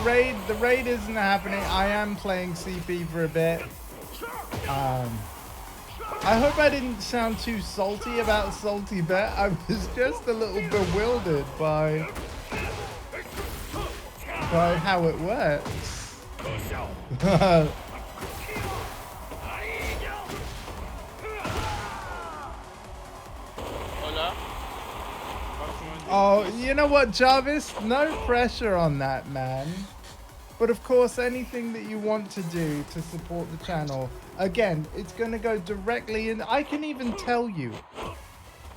raid isn't happening. I am playing CP for a bit. I hope I didn't sound too salty about Salty Bet. I was just a little bewildered by how it works. Oh, you know what, Jarvis? No pressure on that, man. But of course, anything that you want to do to support the channel, again, it's going to go directly in. I can even tell you.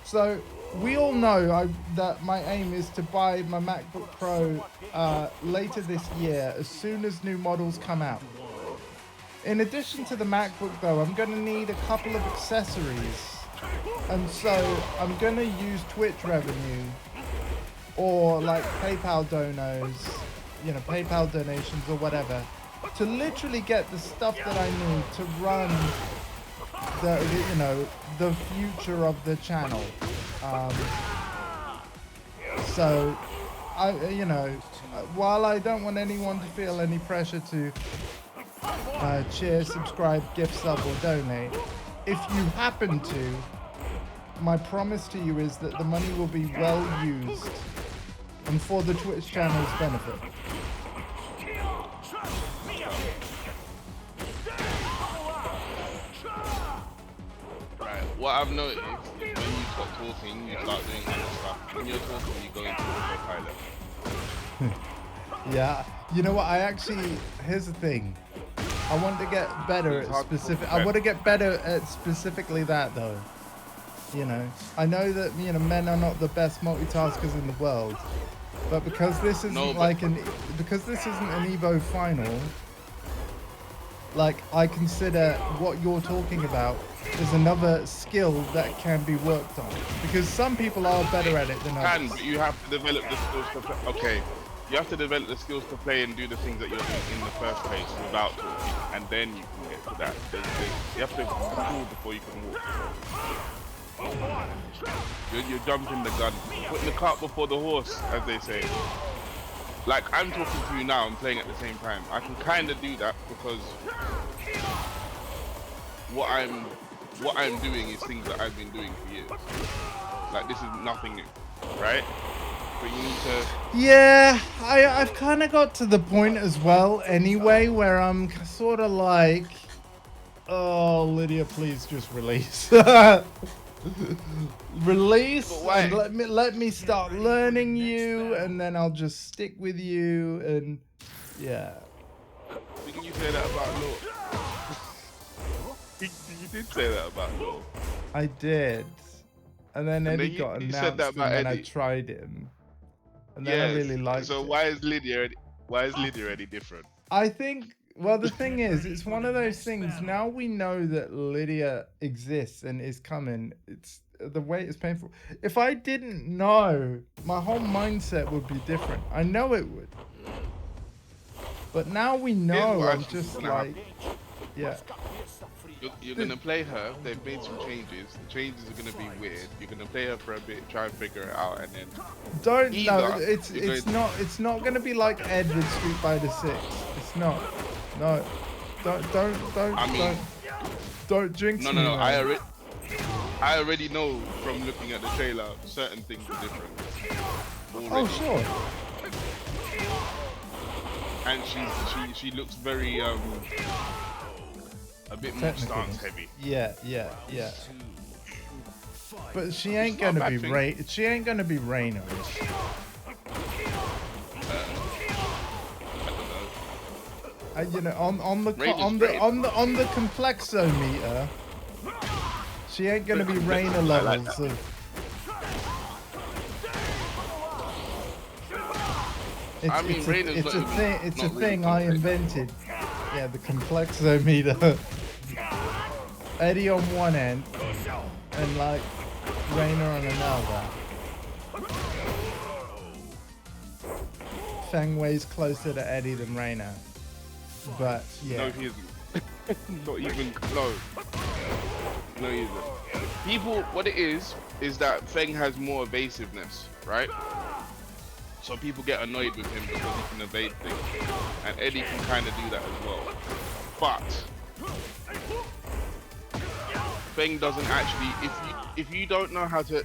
So, we all know that my aim is to buy my MacBook Pro later this year, as soon as new models come out. In addition to the MacBook, though, I'm going to need a couple of accessories. And so, I'm going to use Twitch revenue or like PayPal donos, you know, PayPal donations or whatever, to literally get the stuff that I need to run the future of the channel. So while I don't want anyone to feel any pressure to cheer, subscribe, gift sub or donate, if you happen to, my promise to you is that the money will be well used and for the Twitch channel's benefit. Right, what I've noticed is when you stop talking, you start doing other stuff. When you're talking, you go into autopilot. Yeah, you know what, here's the thing. I want to get better It's at hard to specific. I compare. want to get better at specifically that though. You know, I know that men are not the best multitaskers in the world, but because this isn't No, but- like because this isn't an Evo final, like I consider what you're talking about is another skill that can be worked on. Because some people are better at it than others. But you have to develop the skills to play. Okay, you have to develop the skills to play and do the things that you're doing in the first place without talking, and then you can get to that. You have to crawl before you can walk. You're jumping the gun, putting the cart before the horse, as they say. Like I'm talking to you now, I'm playing at the same time. I can kind of do that because what I'm doing is things that I've been doing for years. Like this is nothing new, right? But you need to. Yeah, I've kind of got to the point as well anyway where I'm sort of like, oh, Lydia, please just release. Release But why? and let me start learning you, and then I'll just stick with you, and yeah. Didn't you say that about Law? you did say that about Law. I did, and then And Eddie then got you announced, said that and about then I Eddie. tried him, and then I really liked So it. why is Lydia any different? I think, well, the thing is, it's one of those things. Now we know that Lydia exists and is coming. It's the wait is painful. If I didn't know, my whole mindset would be different. I know it would. But now we know. what I I'm think just is gonna like, yeah. You're gonna play her. They've made some changes. The changes are gonna be weird. You're gonna play her for a bit, try and figure it out, and then Don't no. Either It's not gonna be like Ed with Street Fighter 6. It's not. No. Don't jinx me. no. man. I already know from looking at the trailer certain things are different. Oh Already. sure. And she looks very a bit more Technical. stance heavy. Yeah. But she ain't not a gonna bad be thing. She ain't gonna be Reina. You know, on the complexometer, she ain't gonna be Reina levels of. I mean, Reina's It's not a even- thing. It's a not really thing I complex. invented. Yeah, the complexometer. Eddie on one end, and like Reina on another. Feng weighs closer to Eddie than Reina, but yeah. No, he isn't. Not even close. No, he isn't. People, what it is that Feng has more evasiveness, right? So people get annoyed with him because he can evade things, and Eddie can kind of do that as well. But Feng doesn't actually. If you don't know how to,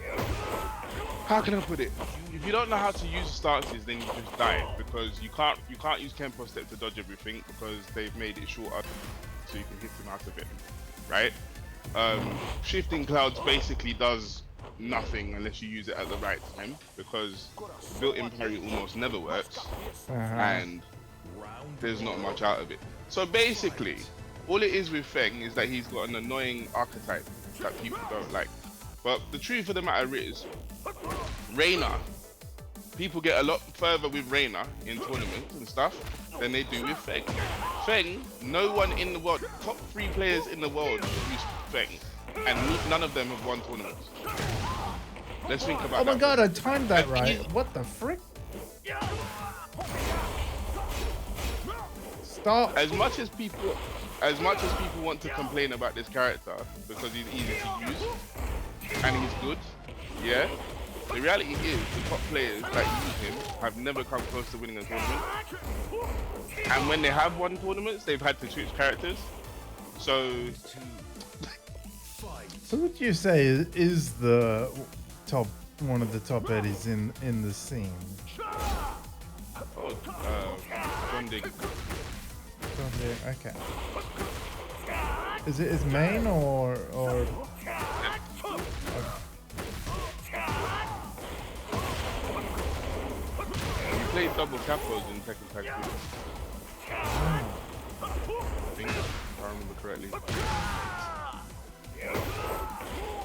how can I put it? If you don't know how to use stances, then you just die because you can't use Kenpo Step to dodge everything because they've made it shorter so you can hit him out of it, right? Shifting clouds basically does nothing unless you use it at the right time because built-in parry almost never works and there's not much out of it. So basically, all it is with Feng is that he's got an annoying archetype that people don't like. But the truth of the matter is, Reina, people get a lot further with Reina in tournaments and stuff than they do with Feng. Feng, no one in the world, top 3 players in the world use Feng, and none of them have won tournaments. Let's think about that. Oh my god, I timed that And right. he- What the frick? Stop. As much as people want to complain about this character because he's easy to use and he's good, yeah, the reality is the top players that use him have never come close to winning a tournament. And when they have won tournaments, they've had to switch characters. So So would you say is the top one of the top Eddies in the scene? John Dig. Okay. Is it his main or He played double capos in Tekken Tag 2. I think. remember correctly.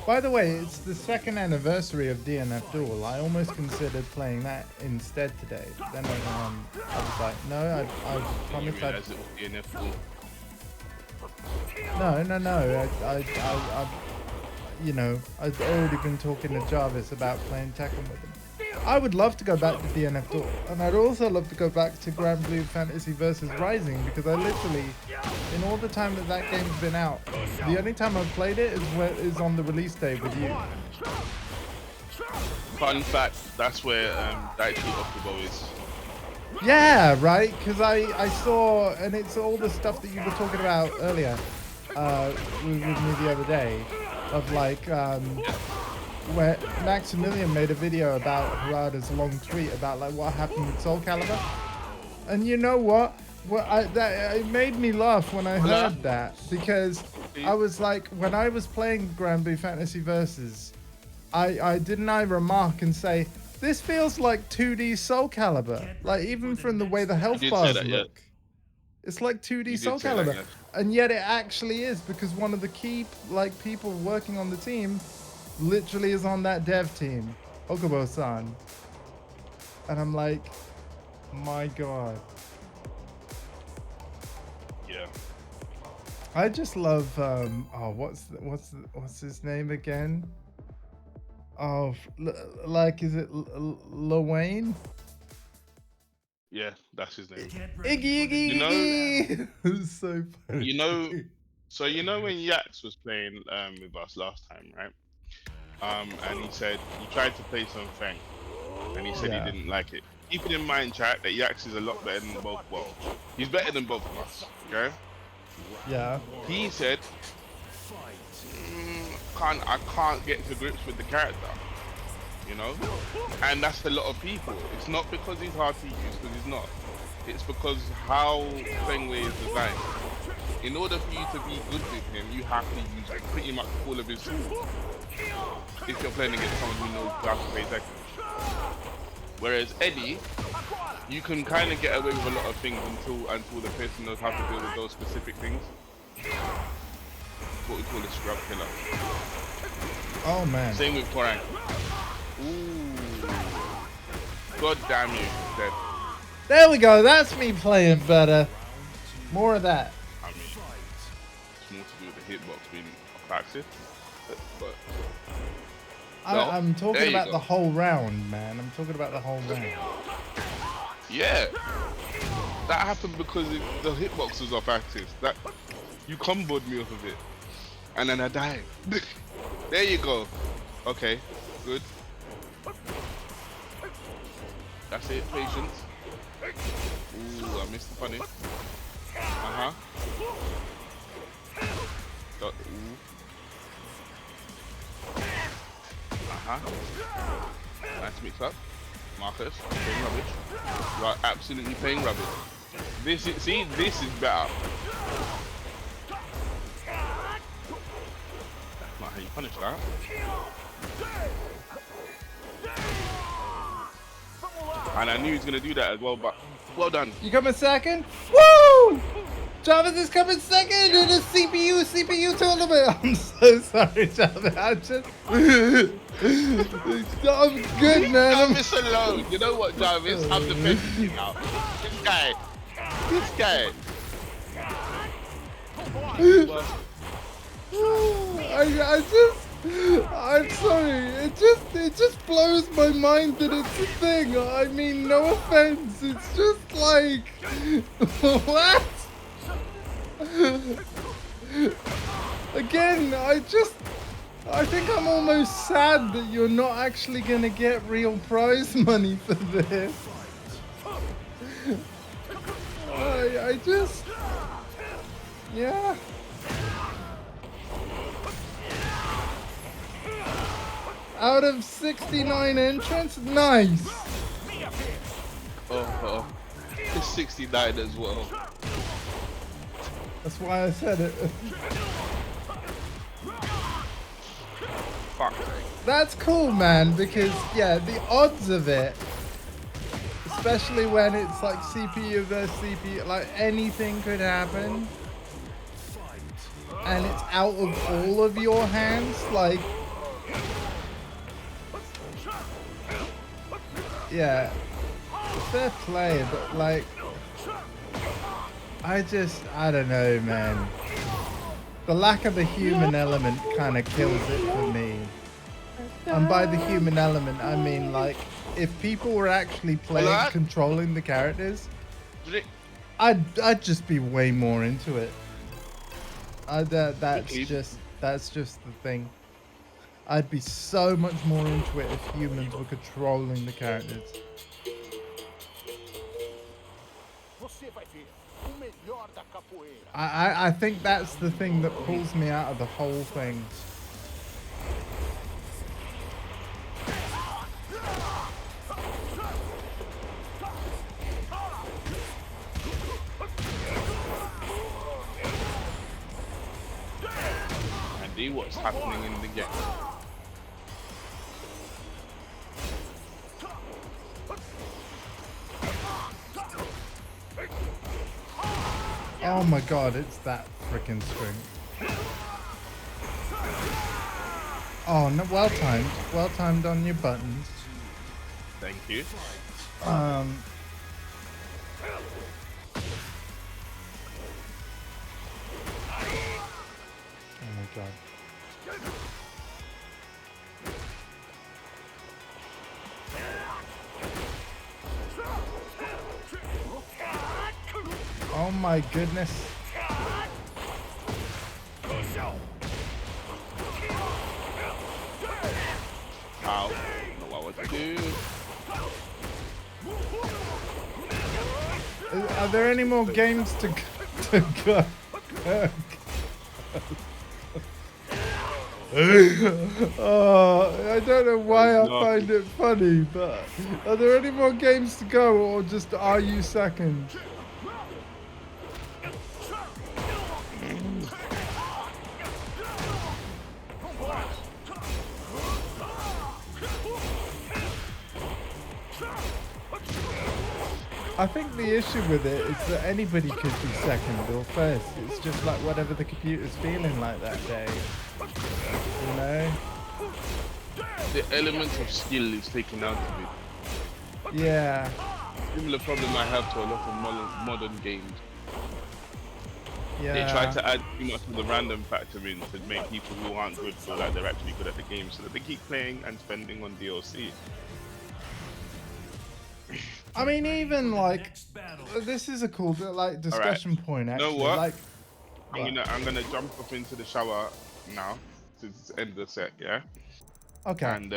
By the way, it's the 2nd anniversary of DNF Duel. I almost considered playing that instead today. Then I was like, no, I promised I'd... Realize it was DNF Duel. No. I you know, I've already been talking to Jarvis about playing Tekken with him. I would love to go back to DNF Duel, and I'd also love to go back to Grand Blue Fantasy versus Rising, because I literally, in all the time that game's been out, the only time I've played it is on the release day with you. Fun fact, that's where Daichi Okubo is. Yeah, right, because I saw, and it's all the stuff that you were talking about earlier with me the other day, of like, where Maximilian made a video about Harada's long tweet about like what happened with Soul Calibur. And you know what? It made me laugh when I heard that, because I was like, when I was playing Grand Blue Fantasy Versus, I remark and say, this feels like 2D Soul Calibur. Like, even from the way the health bars look. It's like 2D Soul Calibur. Yes. And yet it actually is, because one of the key like people working on the team literally is on that dev team, Okubo-san. And I'm like, my God. Yeah. I just love what's his name again? Oh, like, is it Lwayne? Yeah, that's his name. Iggy. You know, It's so funny. you know when Yax was playing with us last time, right? And he said he tried to play something, and he said he didn't like it. Keeping in mind, chat, that Yax is a lot better than both. Well, he's better than both of us. Okay. Yeah. He said, I can't get to grips with the character. You know, and that's a lot of people. It's not because he's hard to use, because he's not. It's because how Fengway is designed. In order for you to be good with him, you have to use like pretty much all of his tools. If you're playing against someone who knows how to play Tekken. Whereas Eddie, you can kind of get away with a lot of things until the person knows how to deal with those specific things. What we call a scrub killer. Oh man. Same with Korang. Ooh. God damn you, dead. There we go. That's me playing better. More of that. I mean, it's more to do with the hitbox being a practice. But I'm talking there you about go. the whole round, man. I'm talking about the whole round. Yeah, that happened because the hitbox was off axis. That you comboed me off of it, and then I died. There you go. Okay, good. That's it. Patience. Ooh, I missed the punish. Ooh. Nice mix up. Marcus, playing rubbish. You are absolutely playing rubbish. This is better. That's not how you punish that. And I knew he was gonna do that as well, but well done. You coming second? Woo! Jarvis is coming second in the CPU tournament. I'm so sorry, Jarvis. I'm good, man. Jarvis alone. You know what, Jarvis? I'm the best thing out. This guy. I'm sorry. It just blows my mind that it's a thing. I mean, no offense. It's just like, what? Again, I think I'm almost sad that you're not actually gonna get real prize money for this. I just, yeah. Out of 69 entrants, nice. Oh, it's 69 as well. That's why I said it. Fuck. That's cool, man, because, yeah, the odds of it, especially when it's like CPU versus CPU, like anything could happen. and it's out of all of your hands, like, yeah, fair play, but like, I don't know, man. The lack of the human element kind of kills it for me. And by the human element, I mean, like, if people were actually playing, controlling the characters, I'd just be way more into it. That's just the thing. I'd be so much more into it if humans were controlling the characters. I think that's the thing that pulls me out of the whole thing. See what's happening in the game. Oh my god, it's that freaking string. Oh no, well timed on your buttons. Thank you. Oh my god. Oh my goodness. Ow. Don't know what to do. Are there any more games to go? Oh, I don't know why I find it funny, but are there any more games to go, or just are you second? I think the issue with it is that anybody could be second or first. It's just like whatever the computer's feeling like that day. You know? The element of skill is taken out of it. Yeah. Similar problem I have to a lot of modern games. Yeah. They try to add too much of the random factor in to make people who aren't good feel like they're actually good at the game, so that they keep playing and spending on DLC. I mean, even like, this is a cool like discussion point. Actually, you know what? Like, I'm gonna jump up into the shower now since it's the end of the set. Yeah. Okay. And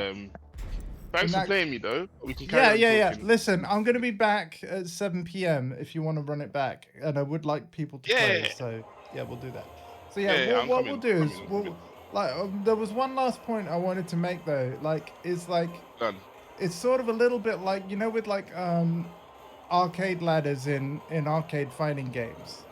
thanks for playing me though. We can carry on talking. Listen, I'm gonna be back at 7 p.m. if you want to run it back, and I would like people to play. So yeah, we'll do that. So yeah, what we'll do is there was one last point I wanted to make though. Like, is like. Done. It's sort of a little bit like, you know, with like arcade ladders in arcade fighting games.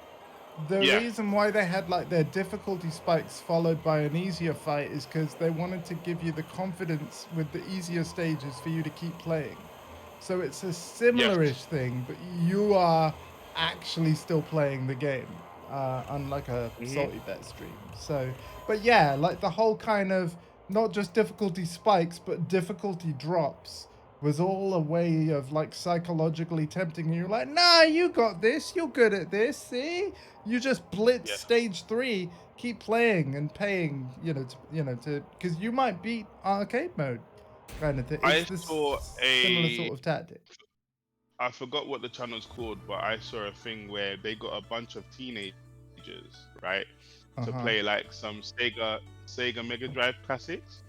The reason why they had like their difficulty spikes followed by an easier fight is because they wanted to give you the confidence with the easier stages for you to keep playing. So it's a similar-ish thing, but you are actually still playing the game, unlike a Salty Bet stream. So, but yeah, like the whole kind of not just difficulty spikes, but difficulty drops was all a way of like psychologically tempting you. Like, nah, you got this. You're good at this. See, you just blitz stage 3. Keep playing and paying. Because you might beat arcade mode, kind of thing. It's I saw a similar sort of tactic. I forgot what the channel's called, but I saw a thing where they got a bunch of teenagers, right, to play like some Sega Mega Drive classics.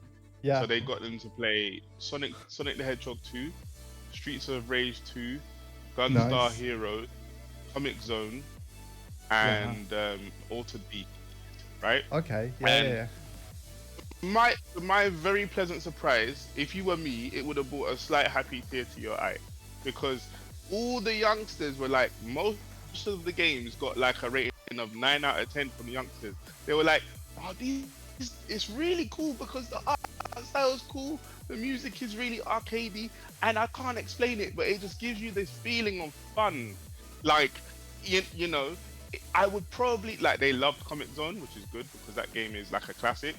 Yeah. So they got them to play Sonic the Hedgehog 2, Streets of Rage 2, Gunstar Heroes, Comic Zone, and Altered Beat, right? Okay. My very pleasant surprise, if you were me, it would have brought a slight happy tear to your eye, because all the youngsters were like, most of the games got like a rating of 9 out of 10 from the youngsters. They were like, oh, it's really cool because the art style is cool, the music is really arcadey, and I can't explain it, but it just gives you this feeling of fun. Like, you know, I would probably like. They loved Comic Zone, which is good because that game is like a classic.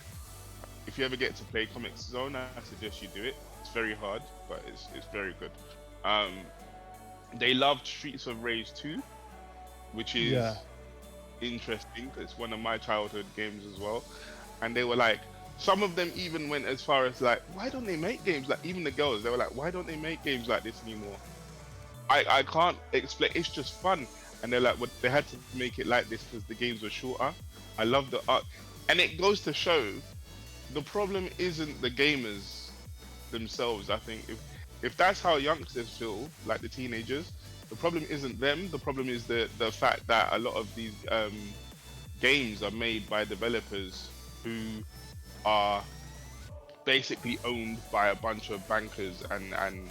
If you ever get to play Comic Zone, I suggest you do it. It's very hard, but it's very good. Um, they loved Streets of Rage 2, which is Yeah. interesting. It's one of my childhood games as well. And they were like, some of them even went as far as like, why don't they make games like? Even the girls, they were like, why don't they make games like this anymore? I can't explain. It's just fun. And they're like, well, they had to make it like this because the games were shorter. I love the art, and it goes to show the problem isn't the gamers themselves. I think if that's how youngsters feel, like the teenagers, the problem isn't them. The problem is the fact that a lot of these games are made by developers who are basically owned by a bunch of bankers and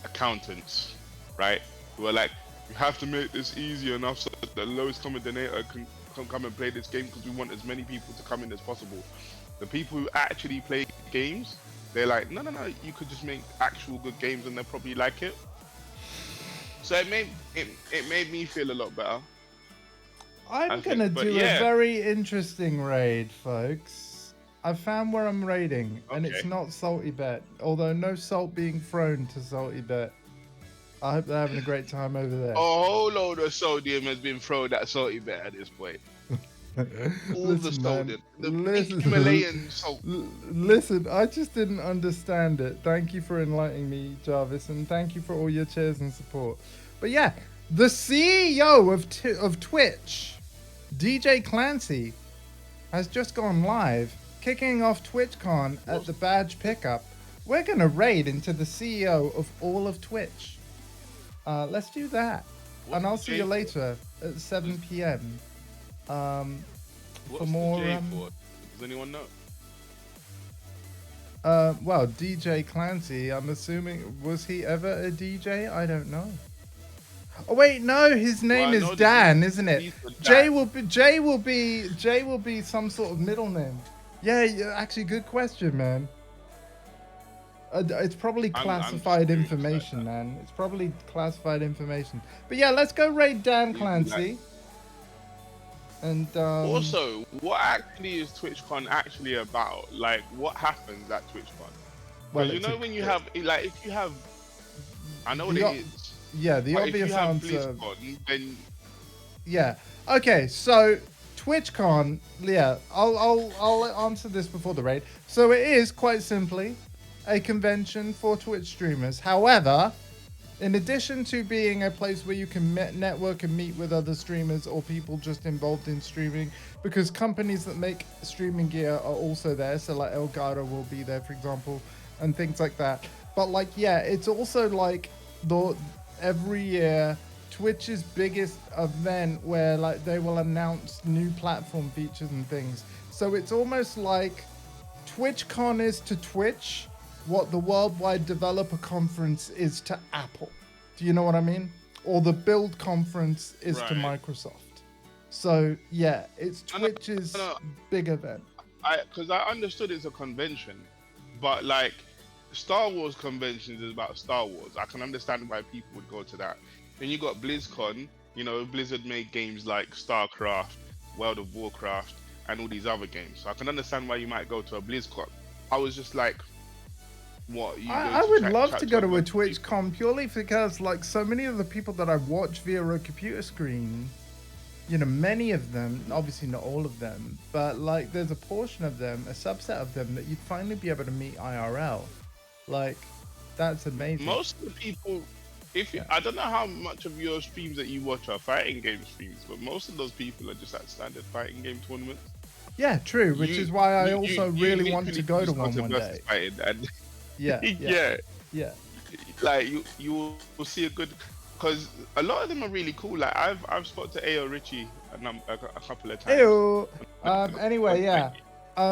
accountants, right? Who are like, you have to make this easy enough so that the lowest common denominator can come and play this game because we want as many people to come in as possible. The people who actually play games, they're like, no, you could just make actual good games and they'll probably like it. So it made me feel a lot better. I'm gonna do a very interesting raid, folks. I found where I'm raiding, and it's not Salty Bet, although no salt being thrown to Salty Bet. I hope they're having a great time over there. A whole load of sodium has been thrown at Salty Bet at this point. All the sodium, the Himalayan salt. Listen, I just didn't understand it. Thank you for enlightening me, Jarvis, and thank you for all your cheers and support. But yeah, the CEO of Twitch, DJ Clancy, has just gone live, kicking off TwitchCon at the badge pickup. We're gonna raid into the CEO of all of Twitch. Let's do that, and I'll see you later at 7 p.m. For more. Does anyone know? Well, DJ Clancy. I'm assuming, was he ever a DJ? I don't know. Oh wait, no, his name is Dan, isn't it? Jay will be some sort of middle name. Yeah, actually, good question, man. It's probably classified information, man. It's probably classified information. But yeah, let's go raid Dan Clancy. And also, what actually is TwitchCon actually about? Like, what happens at TwitchCon? Well, you know when you have, like, if you have, I know what it is. Yeah, the obvious answer. BlizzCon, then... Yeah. Okay, so TwitchCon. Yeah, I'll answer this before the raid. So it is quite simply a convention for Twitch streamers. However, in addition to being a place where you can network and meet with other streamers or people just involved in streaming, because companies that make streaming gear are also there. So like Elgato will be there, for example, and things like that. But like, yeah, it's also like every year Twitch's biggest event where like they will announce new platform features and things. So it's almost like TwitchCon is to Twitch what the Worldwide Developer Conference is to Apple. Do you know what I mean? Or the Build Conference is to Microsoft. So yeah, it's Twitch's big event. Because I understood it's a convention, but like Star Wars conventions is about Star Wars. I can understand why people would go to that. Then you got BlizzCon. You know, Blizzard made games like StarCraft, World of Warcraft, and all these other games. So I can understand why you might go to a BlizzCon. I was just like, what? I would love to go to a TwitchCon purely because, like, so many of the people that I watch via a computer screen, you know, many of them, obviously not all of them, but like, there's a portion of them, a subset of them that you'd finally be able to meet IRL. Like, that's amazing. Most of the people, I don't know how much of your streams that you watch are fighting game streams, but most of those people are just at standard fighting game tournaments. Yeah, true. Which is why I also really want to go to one day. Yeah. Like you will see a good, because a lot of them are really cool. Like I've spoken to Ayo Richie a couple of times. Ew. Anyway, yeah.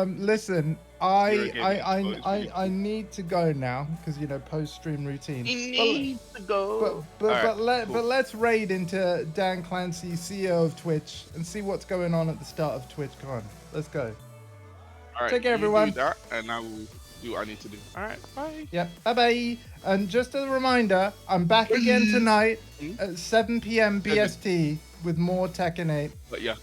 Listen, I need to go now because, you know, post stream routine. He needs to go. But let's raid into Dan Clancy, CEO of Twitch, and see what's going on at the start of TwitchCon. Let's go. All right, take care, everyone. Do that and I will do what I need to do. All right, bye. Yep. Bye bye. And just as a reminder, I'm back again tonight at 7 p.m. BST with more Tekken 8. But yeah,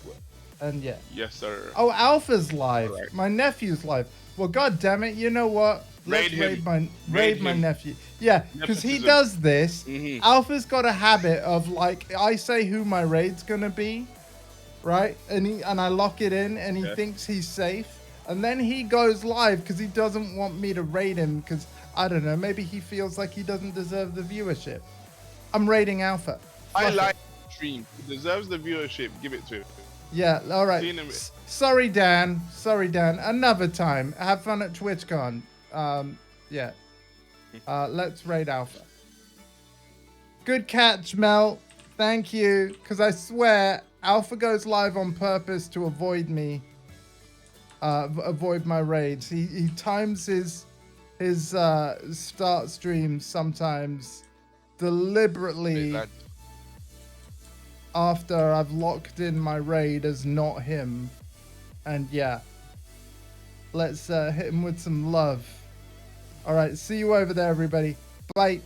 And yeah. yes, sir. Oh, Alpha's live. Alright. My nephew's live. Well, god damn it. You know what? Let's Raid him. raid my him. nephew. Yeah, because he Nepotism. does this. Mhm. Alpha's got a habit of like, I say who my raid's gonna be, right? And I lock it in, and he Yeah. thinks he's safe. And then he goes live because he doesn't want me to raid him because, I don't know, maybe he feels like he doesn't deserve the viewership. I'm raiding Alpha. I Fuck it. like stream. He deserves the viewership. Give it to him. Yeah, all right. Seen him- Sorry, Dan. Sorry, Dan. Another time. Have fun at TwitchCon. Yeah. Let's raid Alpha. Good catch, Mel. Thank you. Because I swear, Alpha goes live on purpose to avoid me. Avoid my raids. He times his start streams sometimes deliberately Lad. after I've locked in my raid as not him. And yeah, let's hit him with some love. All right, see you over there, everybody. Bye.